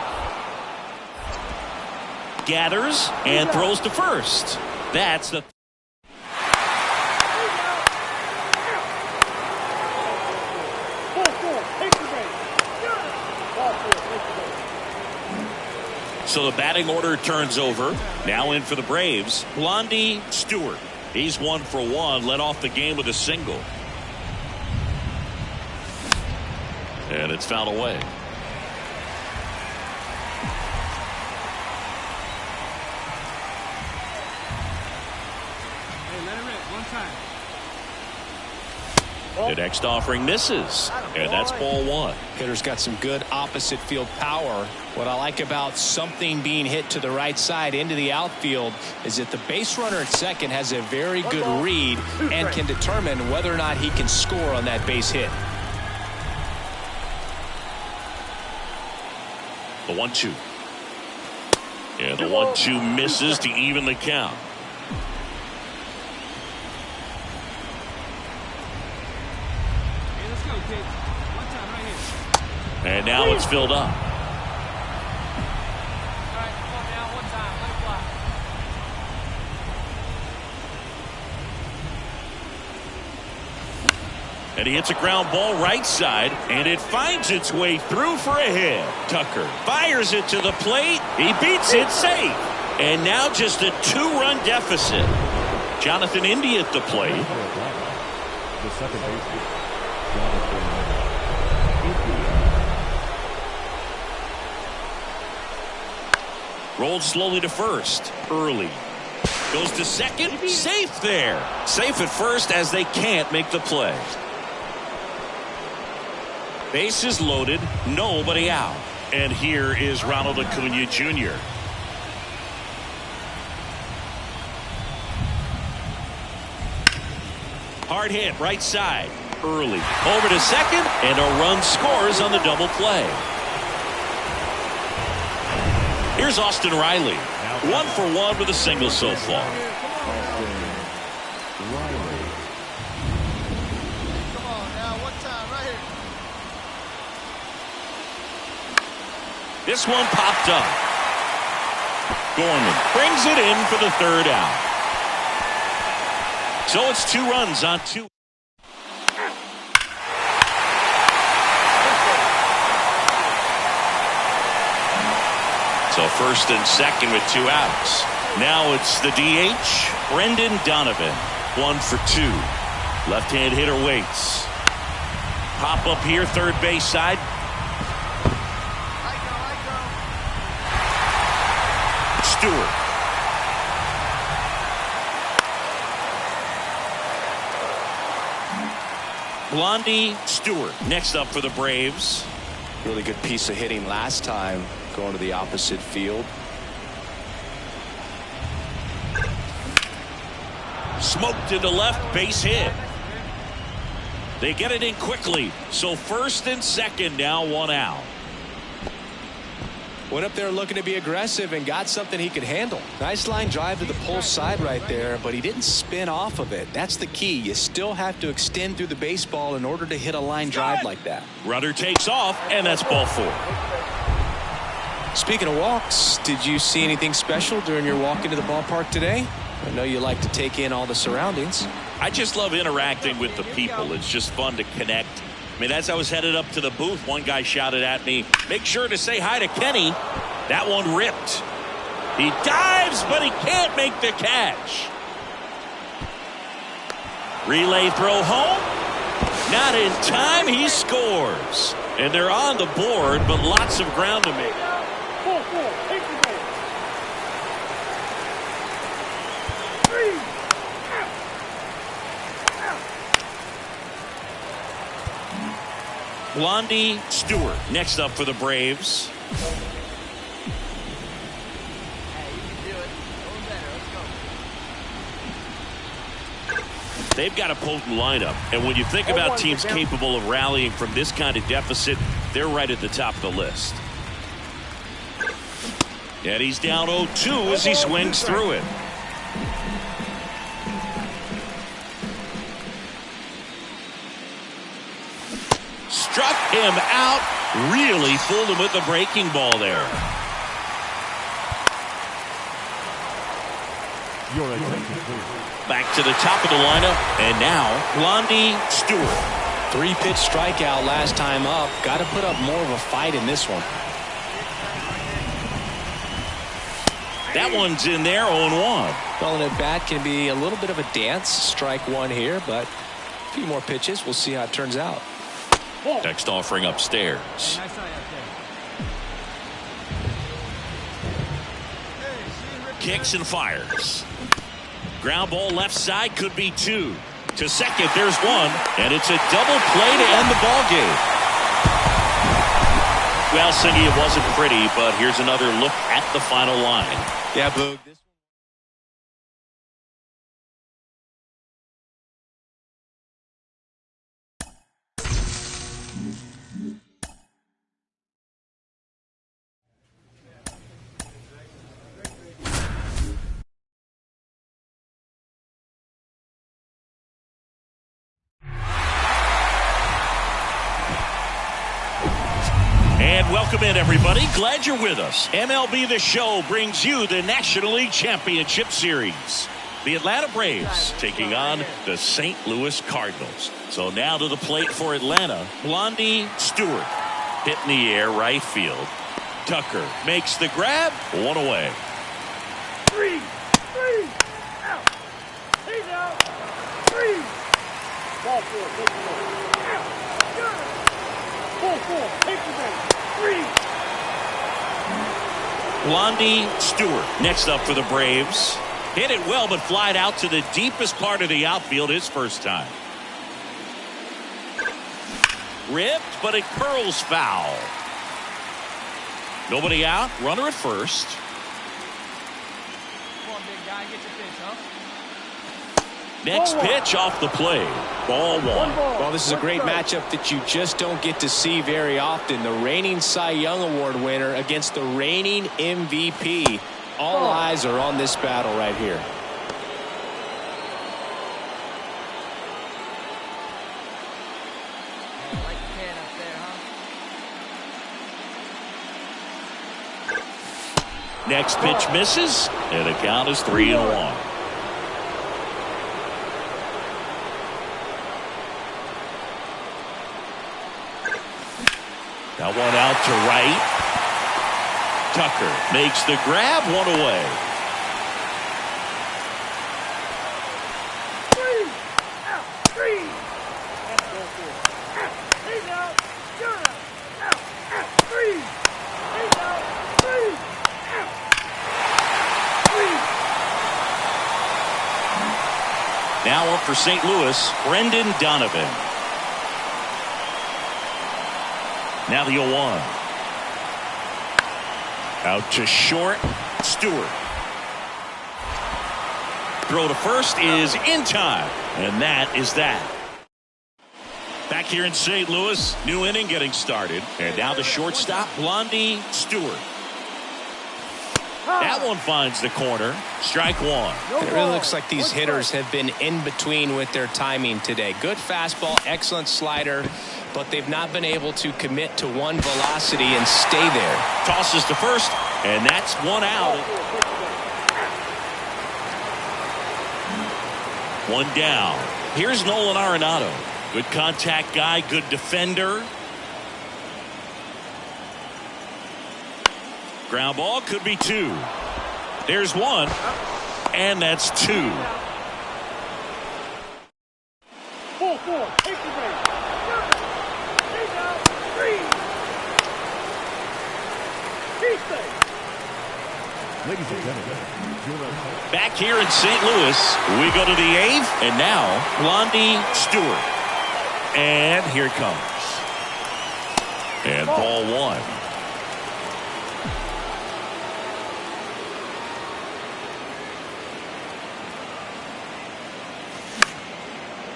Gathers and throws to first. That's the... So the batting order turns over. Now in for the Braves, Blondie Stewart. He's 1 for 1, led off the game with a single. And it's fouled away. The next offering misses, and that's ball one. Hitter's got some good opposite field power. What I like about something being hit to the right side into the outfield is that the base runner at second has a very good read and can determine whether or not he can score on that base hit. The 1-2. And the 1-2 misses to even the count. And now it's filled up. And he hits a ground ball right side, and it finds its way through for a hit. Tucker fires it to the plate. He beats it safe. And now just a 2-run deficit. Jonathan India at the plate. The second baseman, Jonathan India. Rolled slowly to first. Early. Goes to second. Safe there. Safe at first as they can't make the play. Bases loaded. Nobody out. And here is Ronald Acuna Jr. Hard hit right side. Early. Over to second. And a run scores on the double play. Here's Austin Riley. 1 for 1 with a single so far. Come on now, one time right here. This one popped up. Gorman brings it in for the third out. So it's 2 runs on 2. So first and second with 2 outs. Now it's the DH, Brendan Donovan. 1 for 2. Left-hand hitter waits. Pop up here, third base side. I Stewart. Blondie Stewart next up for the Braves. Really good piece of hitting last time, going to the opposite field. Smoked into left, base hit. They get it in quickly. So first and second, now 1 out. Went up there looking to be aggressive and got something he could handle. Nice line drive to the pull side right there, but he didn't spin off of it. That's the key. You still have to extend through the baseball in order to hit a line drive like that. Runner takes off, and that's ball 4. Speaking of walks, did you see anything special during your walk into the ballpark today? I know you like to take in all the surroundings. I just love interacting with the people. It's just fun to connect. I mean, as I was headed up to the booth, one guy shouted at me, "Make sure to say hi to Kenny." That one ripped. He dives, but he can't make the catch. Relay throw home. Not in time. He scores. And they're on the board, but lots of ground to make. 4-4. Take the base. 3. Blondie Stewart next up for the Braves. They've got a potent lineup, and when you think about teams capable of rallying from this kind of deficit, they're right at the top of the list. And he's down 0-2 as he swings through it. Struck him out. Really fooled him with the breaking ball there. Your attention, please. Back to the top of the lineup, and now Blondie Stewart. 3-pitch strikeout last time up. Got to put up more of a fight in this one. That one's in there, 0-1. Well, an at-bat can be a little bit of a dance. Strike one here, but a few more pitches. We'll see how it turns out. Next offering upstairs. Kicks and fires. Ground ball left side, could be 2. To second, there's one, and it's a double play to end the ball game. Well, Singy, it wasn't pretty, but here's another look at the final line. Yeah, Boog. And welcome in, everybody. Glad you're with us. MLB The Show brings you the National League Championship Series. The Atlanta Braves taking on the St. Louis Cardinals. So now to the plate for Atlanta, Blondie Stewart. Hit in the air, right field. Tucker makes the grab, one away. Three, out. He's out. Three. Ball four, take the ball. Out. Got it. Pull four, take the base. Three. Blondie Stewart next up for the Braves. Hit it well, but flied out to the deepest part of the outfield his first time. Ripped, but it curls foul. Nobody out, runner at first. Come on, big guy, get your pitch, huh? Next pitch off the plate. Ball one. Well, this is a great matchup that you just don't get to see very often. The reigning Cy Young Award winner against the reigning MVP. All eyes are on this battle right here. Like your can up there, huh? Next pitch misses, and the count is 3-1. Now one out to right. Tucker makes the grab, one away. Three. Out. Three. That's ball four. Out. He's out. You're out. Out. Out. Three. He's out. Three. Out. Three. Now up for St. Louis, Brendan Donovan. Now the 0-1. Out to short, Stewart. Throw to first is in time, and that is that. Back here in St. Louis, new inning getting started, and now the shortstop, Blondie Stewart. That one finds the corner. Strike one. It really looks like these hitters have been in between with their timing today. Good fastball, excellent slider, but they've not been able to commit to one velocity and stay there. Tosses to first, and that's one out. One down. Here's Nolan Arenado. Good contact guy, good defender. Ground ball could be two. There's one, and that's two. Pull four. Take the base. He's out. Three. He's safe. Ladies and gentlemen, Back here in St. Louis, we go to the eighth, and now Blondie Stewart. And here it comes. And ball one.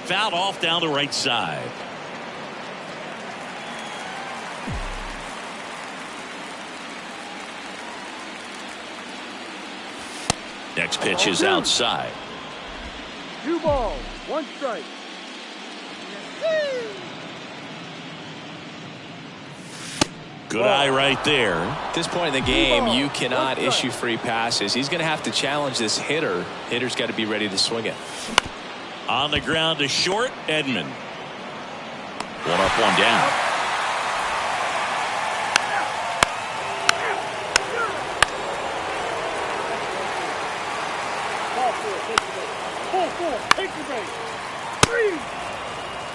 Fouled off down the right side. Next pitch is outside. 2 balls, 1 strike. Good eye right there. At this point in the game, you cannot issue free passes. He's going to have to challenge this hitter. Hitter's got to be ready to swing it. On the ground to short, Edman. One up, one down. Ball four, take the base. Pull four, take the base.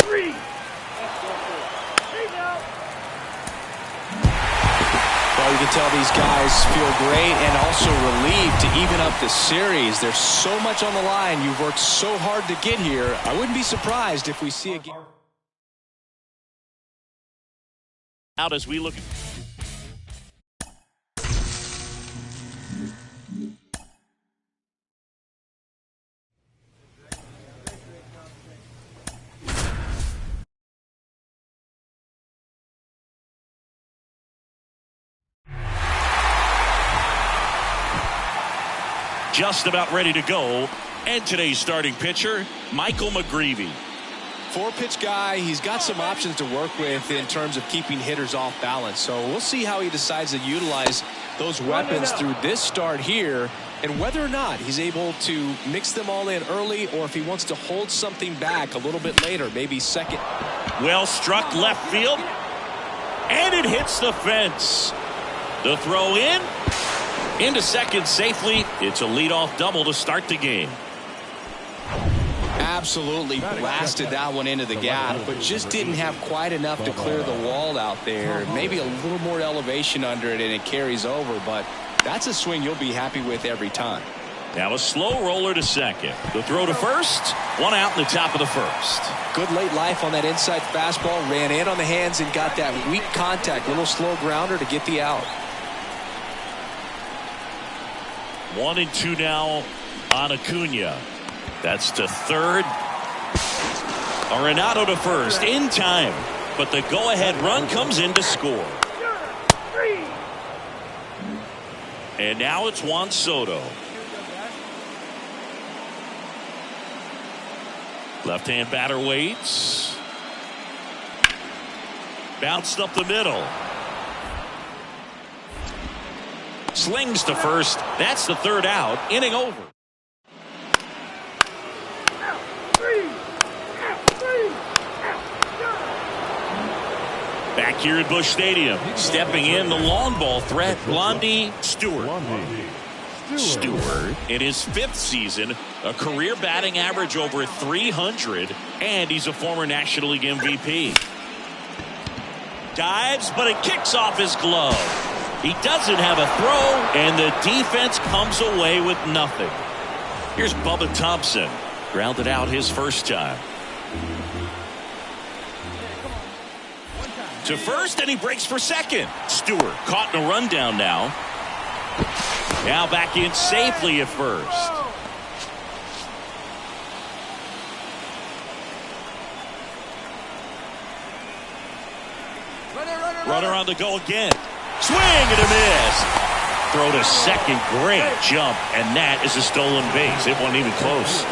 Three. That's ball four. He's out. Well, you can tell these guys feel great and also relieved to even up the series. There's so much on the line. You've worked so hard to get here. I wouldn't be surprised if we see a game out as we look. Just about ready to go. And today's starting pitcher, Michael McGreevy. 4-pitch guy. He's got some options to work with in terms of keeping hitters off balance. So we'll see how he decides to utilize those weapons through this start here, and whether or not he's able to mix them all in early, or if he wants to hold something back a little bit later, maybe second. Well struck left field, and it hits the fence. The throw into second safely. It's a leadoff double to start the game. Absolutely blasted that one into the gap, but just didn't have quite enough to clear the wall out there. Maybe a little more elevation under it, and it carries over, but that's a swing you'll be happy with every time. Now a slow roller to second. The throw to first. One out in the top of the first. Good late life on that inside fastball. Ran in on the hands and got that weak contact. Little slow grounder to get the out. 1-2 now on Acuna. That's to third. Arenado to first in time, but the go-ahead run comes in to score. And now it's Juan Soto. Left-hand batter waits. Bounced up the middle. Slings to first. That's the third out. Inning over. Back here at Busch Stadium, stepping in the long ball threat, Blondie Stewart. Stewart, in his 5th season, a career batting average over 300, and he's a former National League MVP. Dives, but it kicks off his glove. He doesn't have a throw, and the defense comes away with nothing. Here's Bubba Thompson, grounded out his first time. To first, and he breaks for second. Stewart caught in a rundown now. Now back in safely at first. Runner on the go again. Swing and a miss. Throw to second. Great jump. And that is a stolen base. It wasn't even close.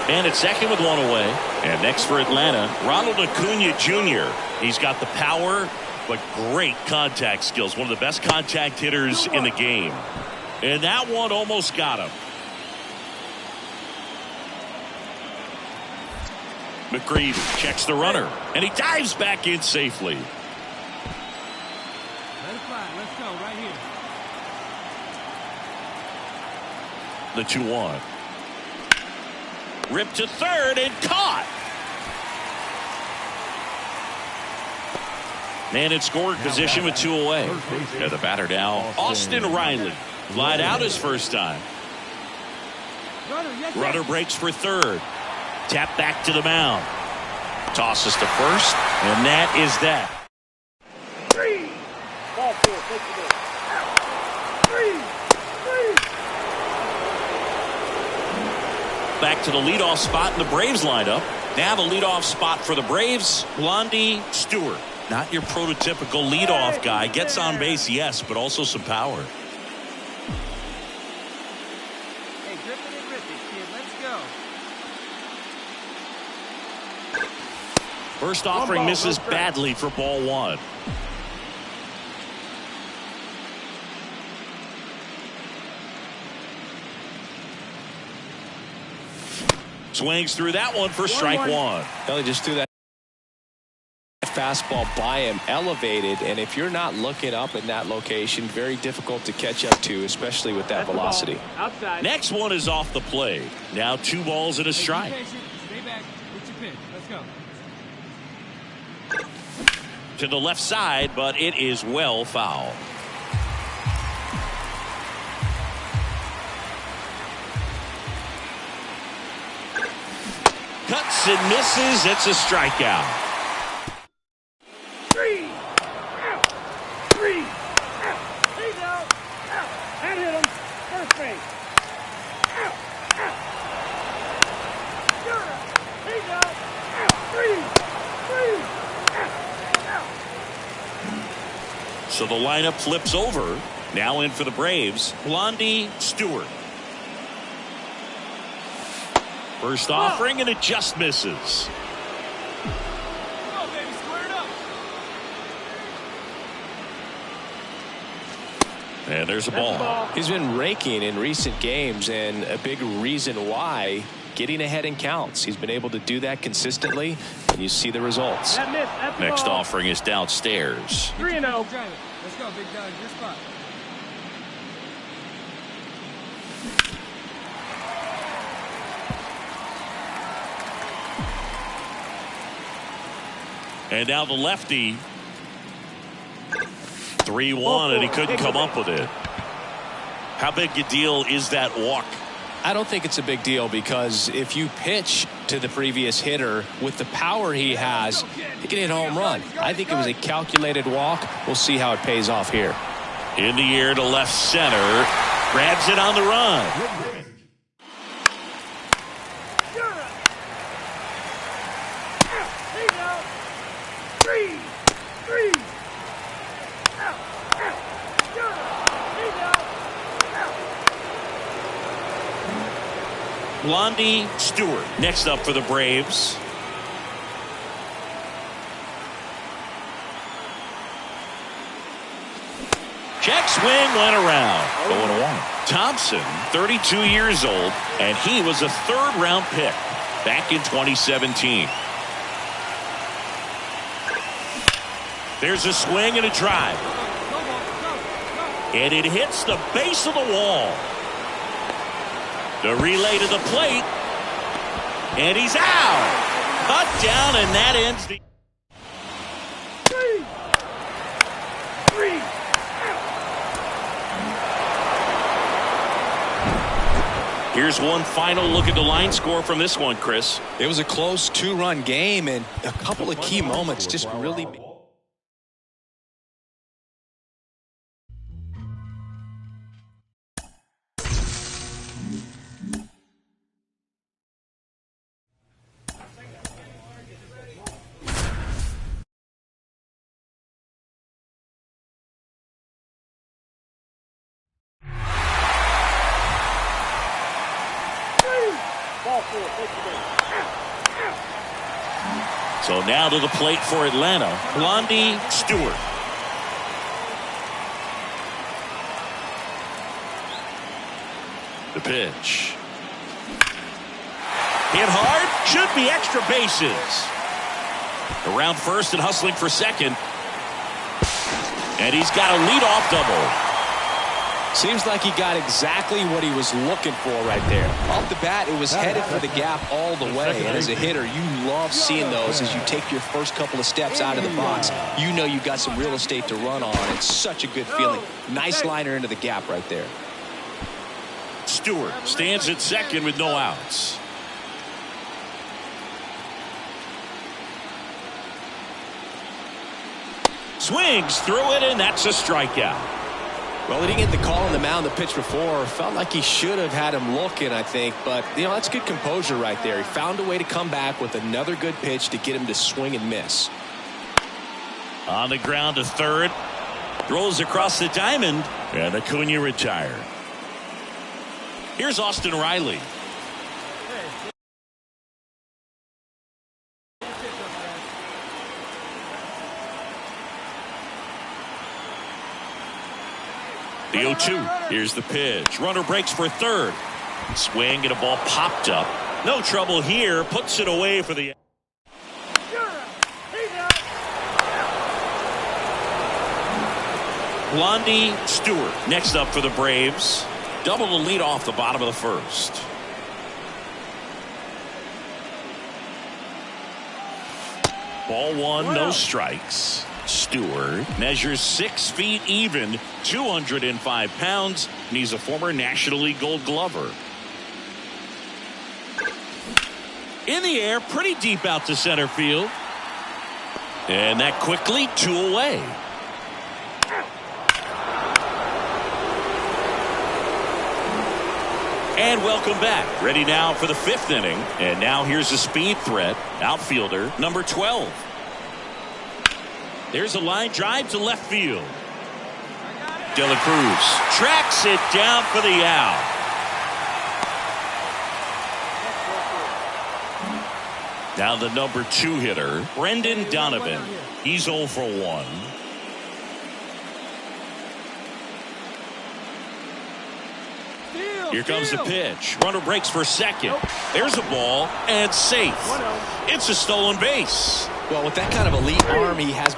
And at second with one away. And next for Atlanta, Ronald Acuna Jr. He's got the power, but great contact skills. One of the best contact hitters in the game. And that one almost got him. McGreevy checks the runner, and he dives back in safely. Let it fly. Let's go right here. The 2-1. Ripped to third and caught. Man in scoring position with 2 away. And the batter now, Austin Riley. Flied out his first time. Runner breaks for third. Tap back to the mound. Tosses to first, and that is that. Ball 4, take the ball. Back to the leadoff spot in the Braves lineup. Now the leadoff spot for the Braves, Blondie Stewart. Not your prototypical leadoff guy. Gets on base, yes, but also some power. Hey, grip it and rip it, kid. Let's go. First offering misses badly for ball 1. Swings through that one for strike 1. Well, he just threw that fastball by him, elevated, and if you're not looking up in that location, very difficult to catch up to, especially with that velocity. Outside. Next one is off the plate. Now 2 balls and a strike. Stay back. What's your pitch? Let's go. To the left side, but it is well foul. swings and misses. It's a strikeout. 3 out. 3 out. He's out. Out. That hit him. First base. Out. Out. You're out. He's out. Out. 3 out. Out. So the lineup flips over. Now in for the Braves, Blondie Stewart. First offering, and it just misses. And there's a ball. He's been raking in recent games, and a big reason why, getting ahead in counts. He's been able to do that consistently, and you see the results. Next offering is downstairs. 3-0. Let's go, big dog. Your spot. And now the lefty. 3-1, and he couldn't come up with it. How big a deal is that walk? I don't think it's a big deal, because if you pitch to the previous hitter with the power he has, he can hit a home run. I think it was a calculated walk. We'll see how it pays off here. In the air to left center. Grabs it on the run. Blondie Stewart next up for the Braves. Check swing went around. 0-1. Thompson, 32 years old, and he was a third-round pick back in 2017. There's a swing and a drive. And it hits the base of the wall. The relay to the plate. And he's out. Cut down, and that ends the... 3 out. Here's one final look at the line score from this one, Chris. It was a close two-run game, and a couple of key moments just really... So now to the plate for Atlanta, Blondie Stewart. The pitch. Hit hard, should be extra bases. Around first and hustling for second. And he's got a leadoff double. Seems like he got exactly what he was looking for right there. Off the bat, it was headed for the gap all the way. And as a hitter, you love seeing those as you take your first couple of steps out of the box. You know you've got some real estate to run on. It's such a good feeling. Nice liner into the gap right there. Stewart stands at second with no outs. Swings through it, and that's a strikeout. Well, he didn't get the call on the mound the pitch before. Felt like he should have had him looking, I think. But, you know, that's good composure right there. He found a way to come back with another good pitch to get him to swing and miss. On the ground to third. Throws across the diamond. And Acuna retired. Here's Austin Riley. The 0-2. Here's the pitch. Runner breaks for third. Swing and a ball popped up. No trouble here. Puts it away for the... Blondie Stewart next up for the Braves. Double the lead off the bottom of the first. Ball one, no strikes. Stewart measures 6 feet even, 205 pounds, and he's a former National League Gold Glover. In the air, pretty deep out to center field. And that quickly 2 away. And welcome back. Ready now for the 5th inning. And now here's a speed threat. Outfielder number 12. There's a line drive to left field. De La Cruz tracks it down for the out. Now the number 2 hitter, Brendan Donovan. He's 0 for 1. Here comes the pitch. Runner breaks for second. There's a ball and safe. It's a stolen base. Well, with that kind of elite arm he has.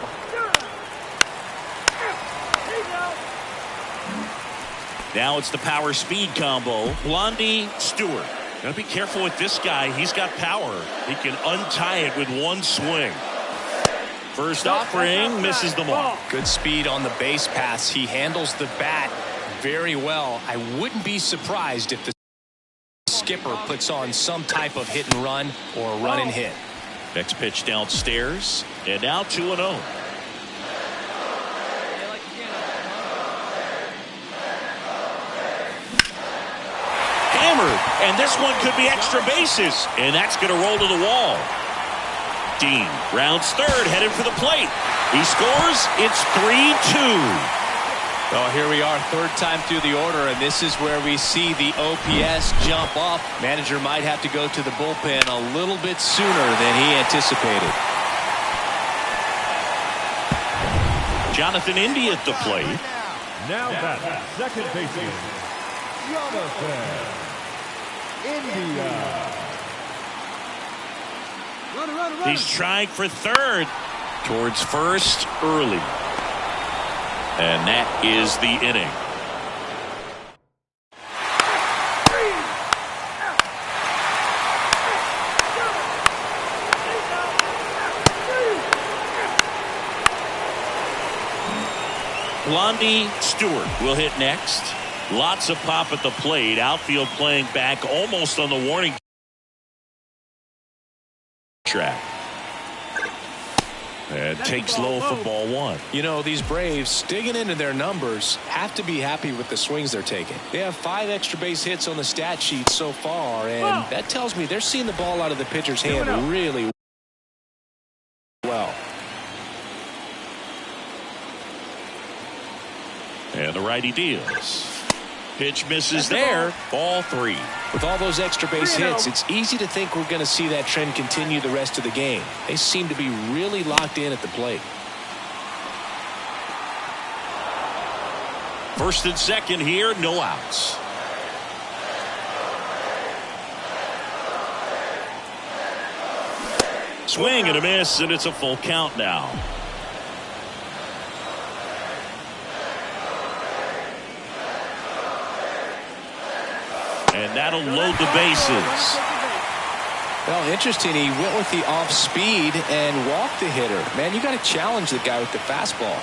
Now it's the power speed combo. Blondie Stewart. Gotta be careful with this guy. He's got power. He can untie it with one swing. First offering misses the mark. Good speed on the base pass. He handles the bat very well. I wouldn't be surprised if the skipper puts on some type of hit and run or run and hit. Next pitch downstairs. And now 2-0. And this one could be extra bases. And that's going to roll to the wall. Dean rounds third, headed for the plate. He scores. It's 3-2. Well, here we are, third time through the order, and this is where we see the OPS jump up. Manager might have to go to the bullpen a little bit sooner than he anticipated. Jonathan India at the plate. Now that second baseman, Jonathan India. He's trying for third. Towards first early. And that is the inning. Blondie Stewart will hit next. Lots of pop at the plate. Outfield playing back almost on the warning track. And takes low for ball 1. You know, these Braves, digging into their numbers, have to be happy with the swings they're taking. They have 5 extra base hits on the stat sheet so far, and that tells me they're seeing the ball out of the pitcher's hand really well. And the righty deals. Pitch misses there. Ball 3. With all those extra base hits, it's easy to think we're going to see that trend continue the rest of the game. They seem to be really locked in at the plate. First and second here, no outs. Swing and a miss, and it's a full count now. And that'll load the bases. Well, interesting. He went with the off speed and walked the hitter. Man, you got to challenge the guy with the fastball.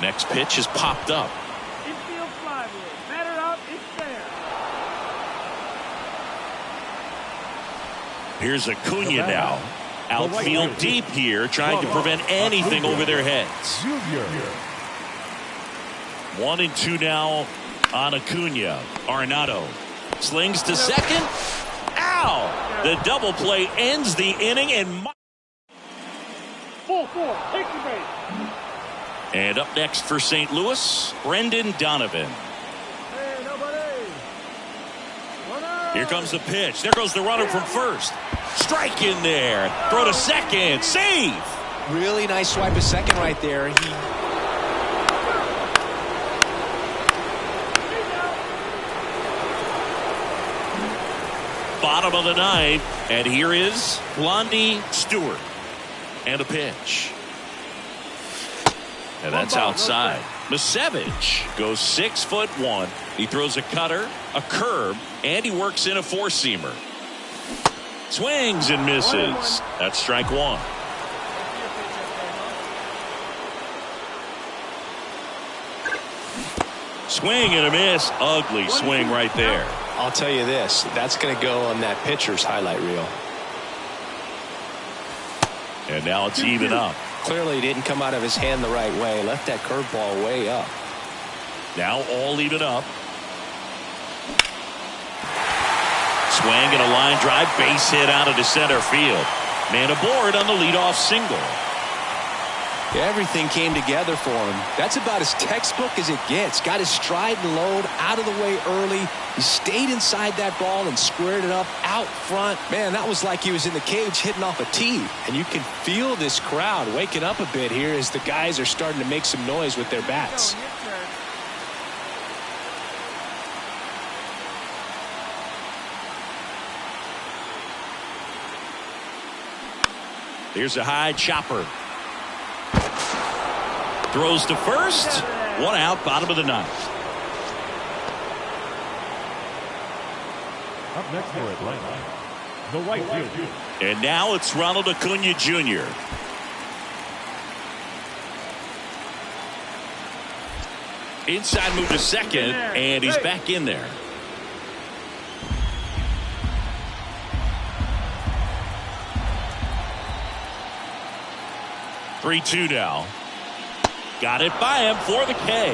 Next pitch is popped up. Infield fly ball. Batter out. It's there. Here's Acuna now. Outfield deep here, trying to prevent anything over their heads. 1-2 now on Acuna. Arenado slings to second. Ow! The double play ends the inning, and 4-4. Take the base. And up next for St. Louis, Brendan Donovan. Hey, nobody. Here comes the pitch. There goes the runner from first. Strike in there. Throw to second. Save. Really nice swipe of second right there. Bottom of the ninth, and here is Blondie Stewart. And a pitch. And that's outside. Misevich goes 6'1". He throws a cutter, a curve, and he works in a four-seamer. Swings and misses. That's strike 1. Swing and a miss. Ugly swing right there. I'll tell you this, that's going to go on that pitcher's highlight reel. And now it's even up. Clearly he didn't come out of his hand the right way. Left that curveball way up. Now all even up. Swing and a line drive, base hit out into center field. Man aboard on the leadoff single. Everything came together for him. That's about as textbook as it gets. Got his stride and load out of the way early. He stayed inside that ball and squared it up out front. Man, that was like he was in the cage hitting off a tee. And you can feel this crowd waking up a bit here as the guys are starting to make some noise with their bats. Here's a high chopper. Throws to first. One out, bottom of the ninth. Up next for Atlanta, the right field. And now it's Ronald Acuna Jr. Inside move to second, and he's back in there. Three-two now. Got it by him for the K.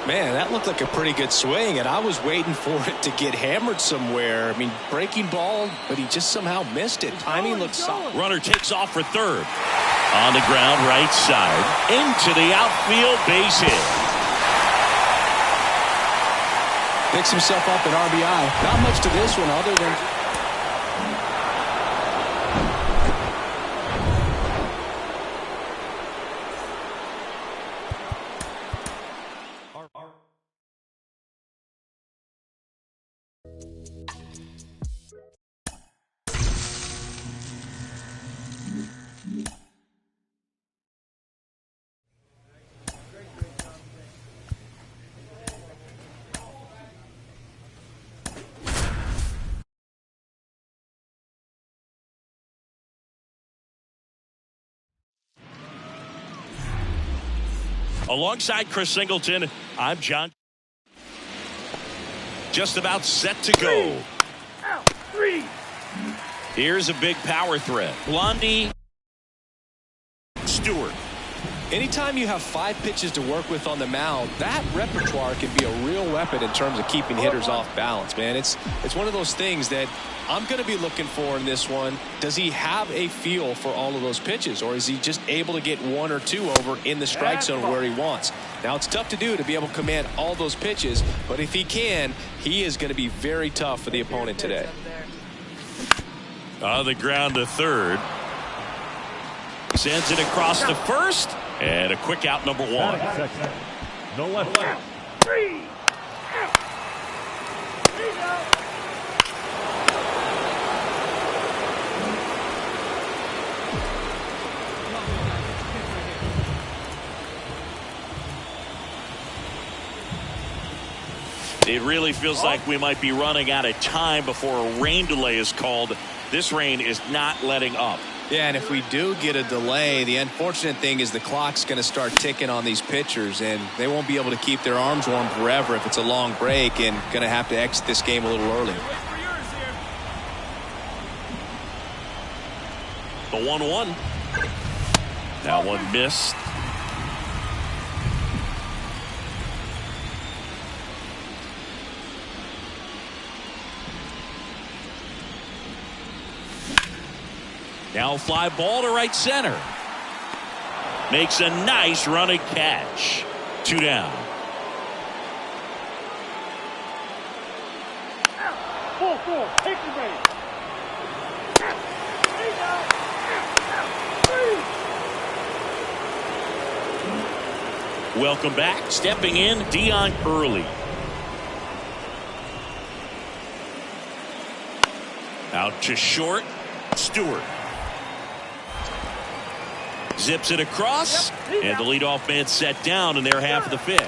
Man, that looked like a pretty good swing, and I was waiting for it to get hammered somewhere. I mean, breaking ball, but he just somehow missed it. Timing looks solid. Runner takes off for third. On the ground, right side. Into the outfield, base hit. Picks himself up at RBI. Not much to this one other than... Alongside Chris Singleton, I'm John. Just about set to go. Here's a big power threat. Blondie, Stewart. Anytime you have 5 pitches to work with on the mound, that repertoire can be a real weapon in terms of keeping hitters off balance, man. It's one of those things that I'm going to be looking for in this one. Does he have a feel for all of those pitches, or is he just able to get 1 or 2 over in the strike zone where he wants? Now, it's tough to do to be able to command all those pitches, but if he can, he is going to be very tough for the opponent today. On the ground to third. Sends it across to first. And a quick out, number 1. No left. It really feels like we might be running out of time before a rain delay is called. This rain is not letting up. Yeah, and if we do get a delay, the unfortunate thing is the clock's going to start ticking on these pitchers, and they won't be able to keep their arms warm forever if it's a long break, and going to have to exit this game a little early. The 1-1. That one missed. Now fly ball to right center. Makes a nice running catch. 2 down. Four. Take the base. Welcome back. Stepping in, Dion Early. Out to short, Stewart. Zips it across, and the leadoff man set down in their half of the 5th.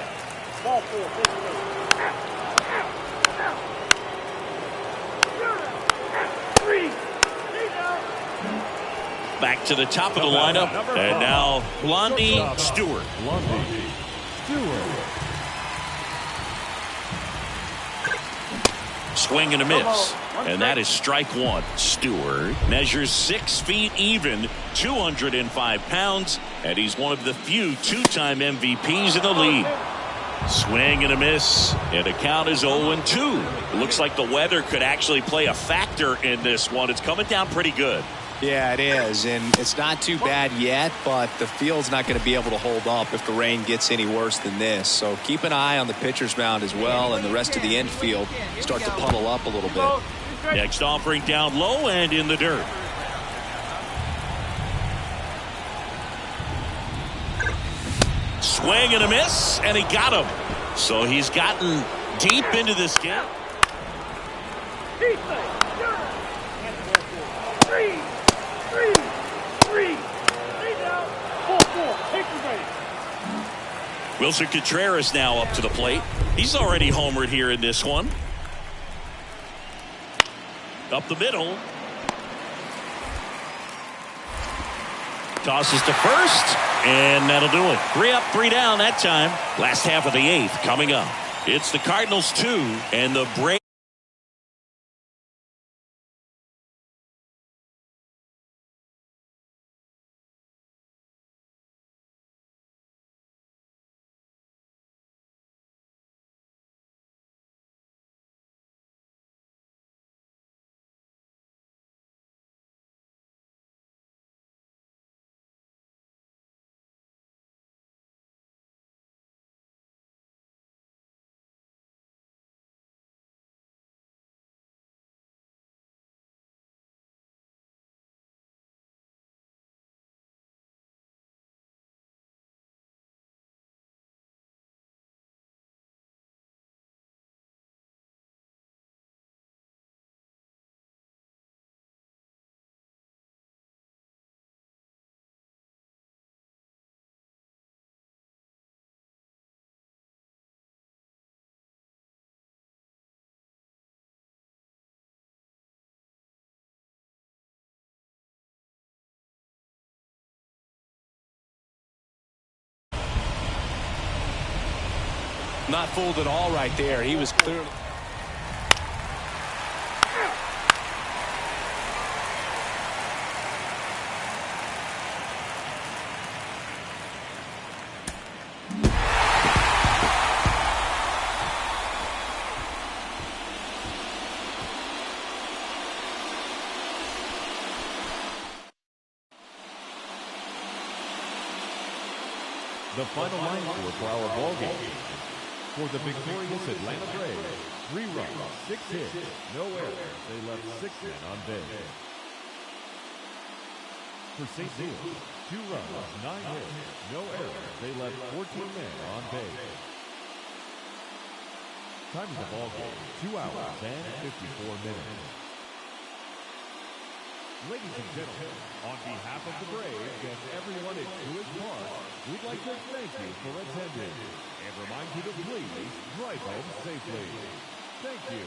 Back to the top of the lineup, and now Blondie Stewart. Swing and a miss. And that is strike one. Stewart measures 6 feet even, 205 pounds, and he's one of the few two-time MVPs in the league. Swing and a miss, and the count is 0-2. It looks like the weather could actually play a factor in this one. It's coming down pretty good. Yeah, it is, and it's not too bad yet, but the field's not going to be able to hold up if the rain gets any worse than this. So keep an eye on the pitcher's mound as well, and the rest of the infield start to puddle up a little bit. Next offering down low and in the dirt. Swing and a miss, and he got him. So he's gotten deep into this game. Wilson Contreras now up to the plate. He's already homered here in this one. Up the middle. Tosses to first, and that'll do it. 3 up, 3 down that time. Last half of the 8th coming up. It's the Cardinals 2 and the Braves. Not fooled at all right there. He was clearly. The final line score for our ball game. For the victorious Atlanta Braves, 3 runs, 6 hits, no errors. They left 6 men on base. For St. Louis, 2 runs, 9 hits, no errors. They left 14 men on base. Time of the ball game, 2 hours and 54 minutes. Ladies and gentlemen, on behalf of the Braves and everyone at Truist Park, we'd like to thank you for attending and remind you to please drive home safely. Thank you.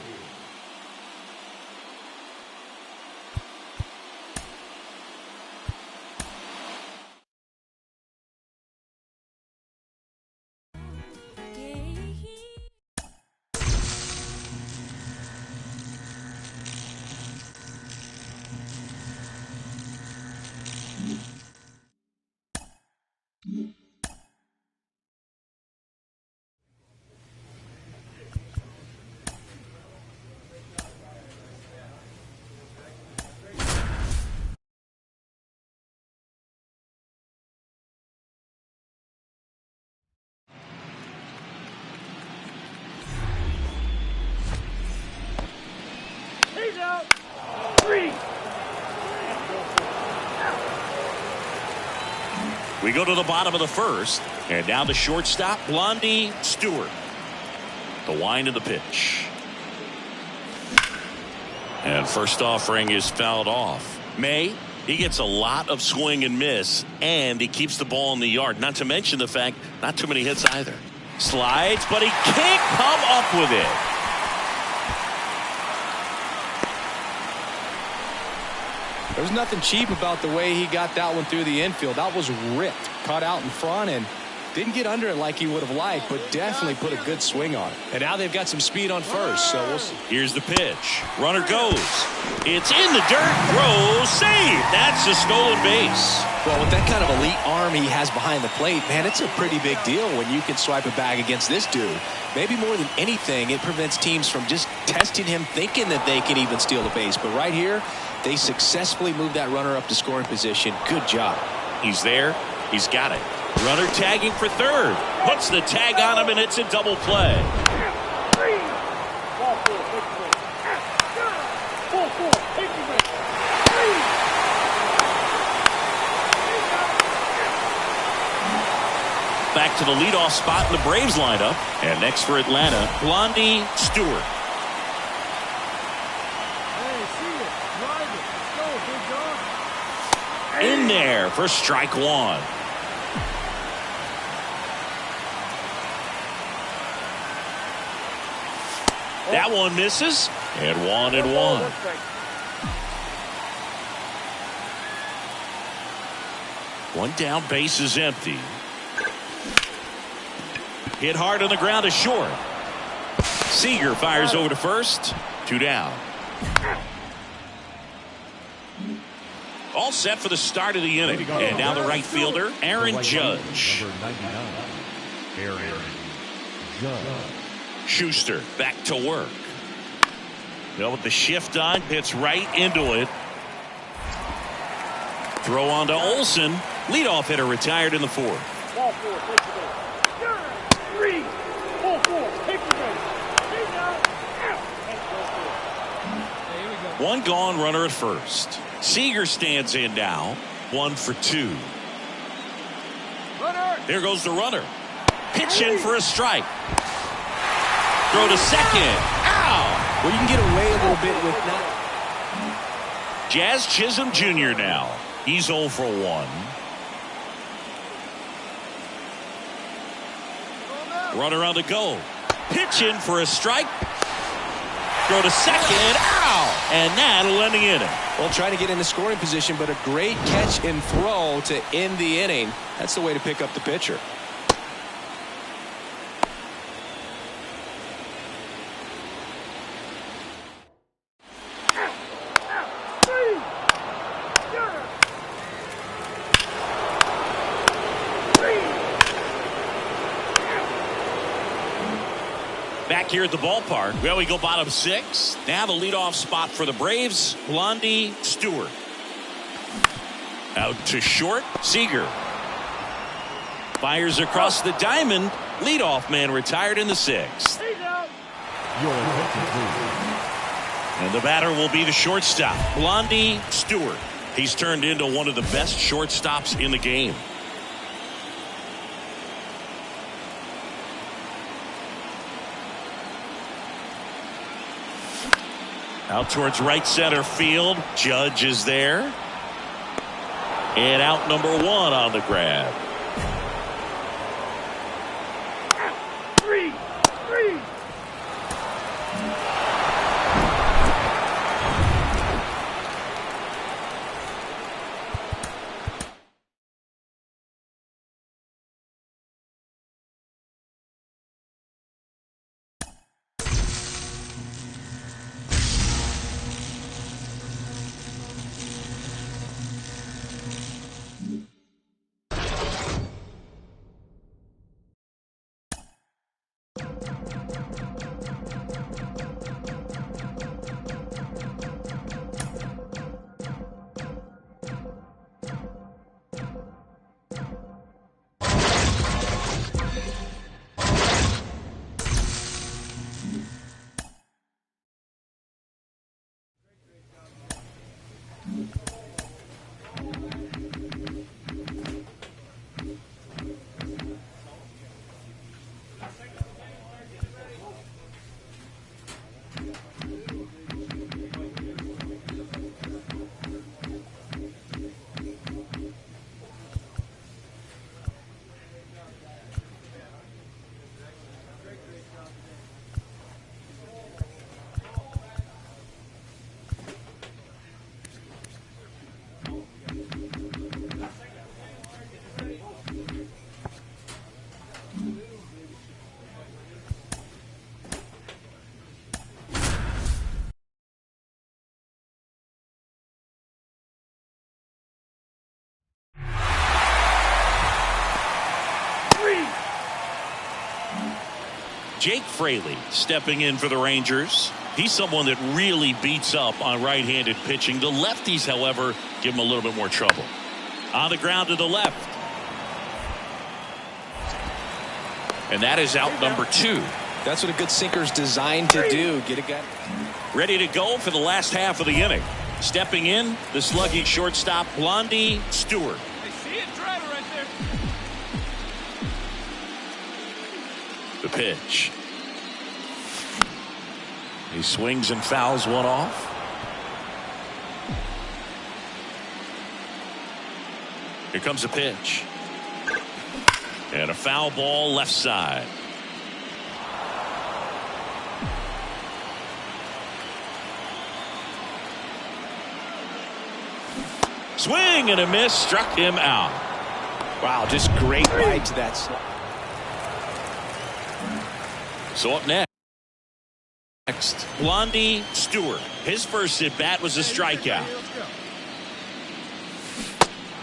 He's out. 3. We go to the bottom of the first, and now the shortstop, Blondie Stewart. The wind of the pitch. And first offering is fouled off. May, he gets a lot of swing and miss, and he keeps the ball in the yard. Not to mention the fact, not too many hits either. Slides, but he can't come up with it. There's nothing cheap about the way he got that one through the infield. That was ripped, cut out in front, and Didn't get under it like he would have liked, but definitely put a good swing on it. And now they've got some speed on first, so we'll see. Here's the pitch. Runner goes. It's in the dirt. Throw. Save. That's a stolen base. Well, with that kind of elite arm he has behind the plate, man, it's a pretty big deal when you can swipe a bag against this dude. Maybe more than anything, it prevents teams from just testing him, thinking that they can even steal the base. But right here, they successfully moved that runner up to scoring position. Good job. He's there. He's got it. Runner tagging for third. Puts the tag on him, and it's a double play. Back to the leadoff spot in the Braves lineup. And next for Atlanta, Blondie Stewart. In there for strike one. That one misses. And 1-1. One down, base is empty. Hit hard on the ground to short. Seager fires over to first. 2 down. All set for the start of the inning. And now the right fielder, Aaron Judge. Number 99, Aaron Judge. Schuster back to work. Well, with the shift on, hits right into it. Throw on to Olsen. Leadoff hitter retired in the fourth. Ball 4, take the base. 3. Ball 4, take the base. He's out. Out. One gone, runner at first. Seager stands in now. 1 for 2. Runner. Here goes the runner. Pitch in for a strike. Throw to second. Ow! Well, you can get away a little bit with not. Jazz Chisholm Jr. now. He's 0 for 1. Runner on the go. Pitch in for a strike. Throw to second. Ow! And that'll end the inning. Well, trying to get into scoring position, but a great catch and throw to end the inning. That's the way to pick up the pitcher. Back here at the ballpark. Well, we go bottom 6. Now the leadoff spot for the Braves, Blondie Stewart. Out to short, Seager. Fires across the diamond. Leadoff man retired in the 6th. He's out. Your attention, please. And the batter will be the shortstop, Blondie Stewart. He's turned into one of the best shortstops in the game. Out towards right center field. Judge is there. And out number 1 on the grab. 3. Jake Fraley stepping in for the Rangers. He's someone that really beats up on right-handed pitching. The lefties, however, give him a little bit more trouble. On the ground to the left. And that is out number 2. That's what a good sinker's designed to do. Get a guy ready to go for the last half of the inning. Stepping in, the sluggy shortstop, Blondie Stewart. I see it, driver right there. The pitch. He swings and fouls one off. Here comes a pitch. And a foul ball left side. Swing and a miss, struck him out. Wow, just great bite to that slot. So up next, Blondie Stewart. His first at bat was a strikeout.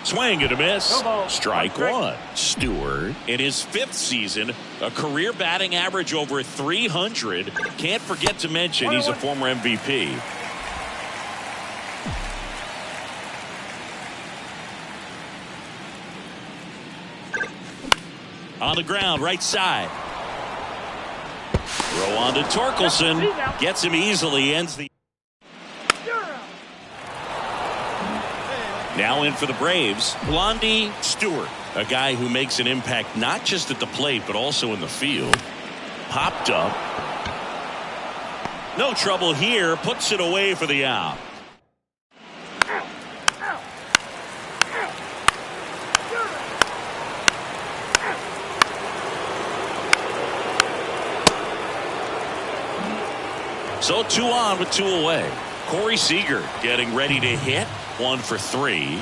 Swing and a miss. Strike one. Stewart, in his 5th season, a career batting average over 300. Can't forget to mention he's a former MVP. On the ground, right side. Throw on to Torkelson. Gets him easily. Ends the. Now in for the Braves, Blondie Stewart. A guy who makes an impact not just at the plate, but also in the field. Popped up. No trouble here. Puts it away for the out. So 2 on with 2 away. Corey Seager getting ready to hit. 1 for 3.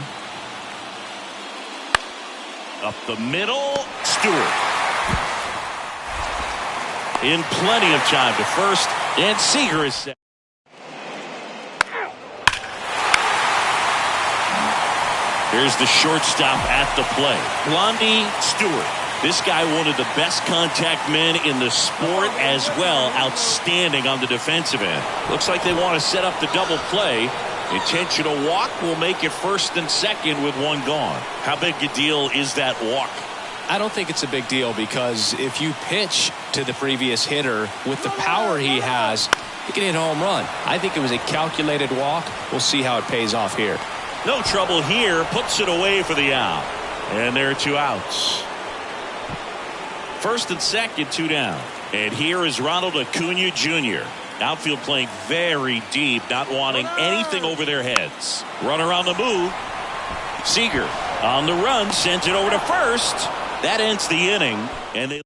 Up the middle. Stewart. In plenty of time to first. And Seager is set. Here's the shortstop at the plate. Blondie Stewart. This guy, one of the best contact men in the sport as well. Outstanding on the defensive end. Looks like they want to set up the double play. Intentional walk will make it 1st and 2nd with 1 gone. How big a deal is that walk? I don't think it's a big deal because if you pitch to the previous hitter with the power he has, he can hit a home run. I think it was a calculated walk. We'll see how it pays off here. No trouble here. Puts it away for the out. And there are 2 outs. 1st and 2nd, 2 down. And here is Ronald Acuna Jr. Outfield playing very deep, not wanting anything over their heads. Runner on the move. Seager on the run, sends it over to first. That ends the inning. And they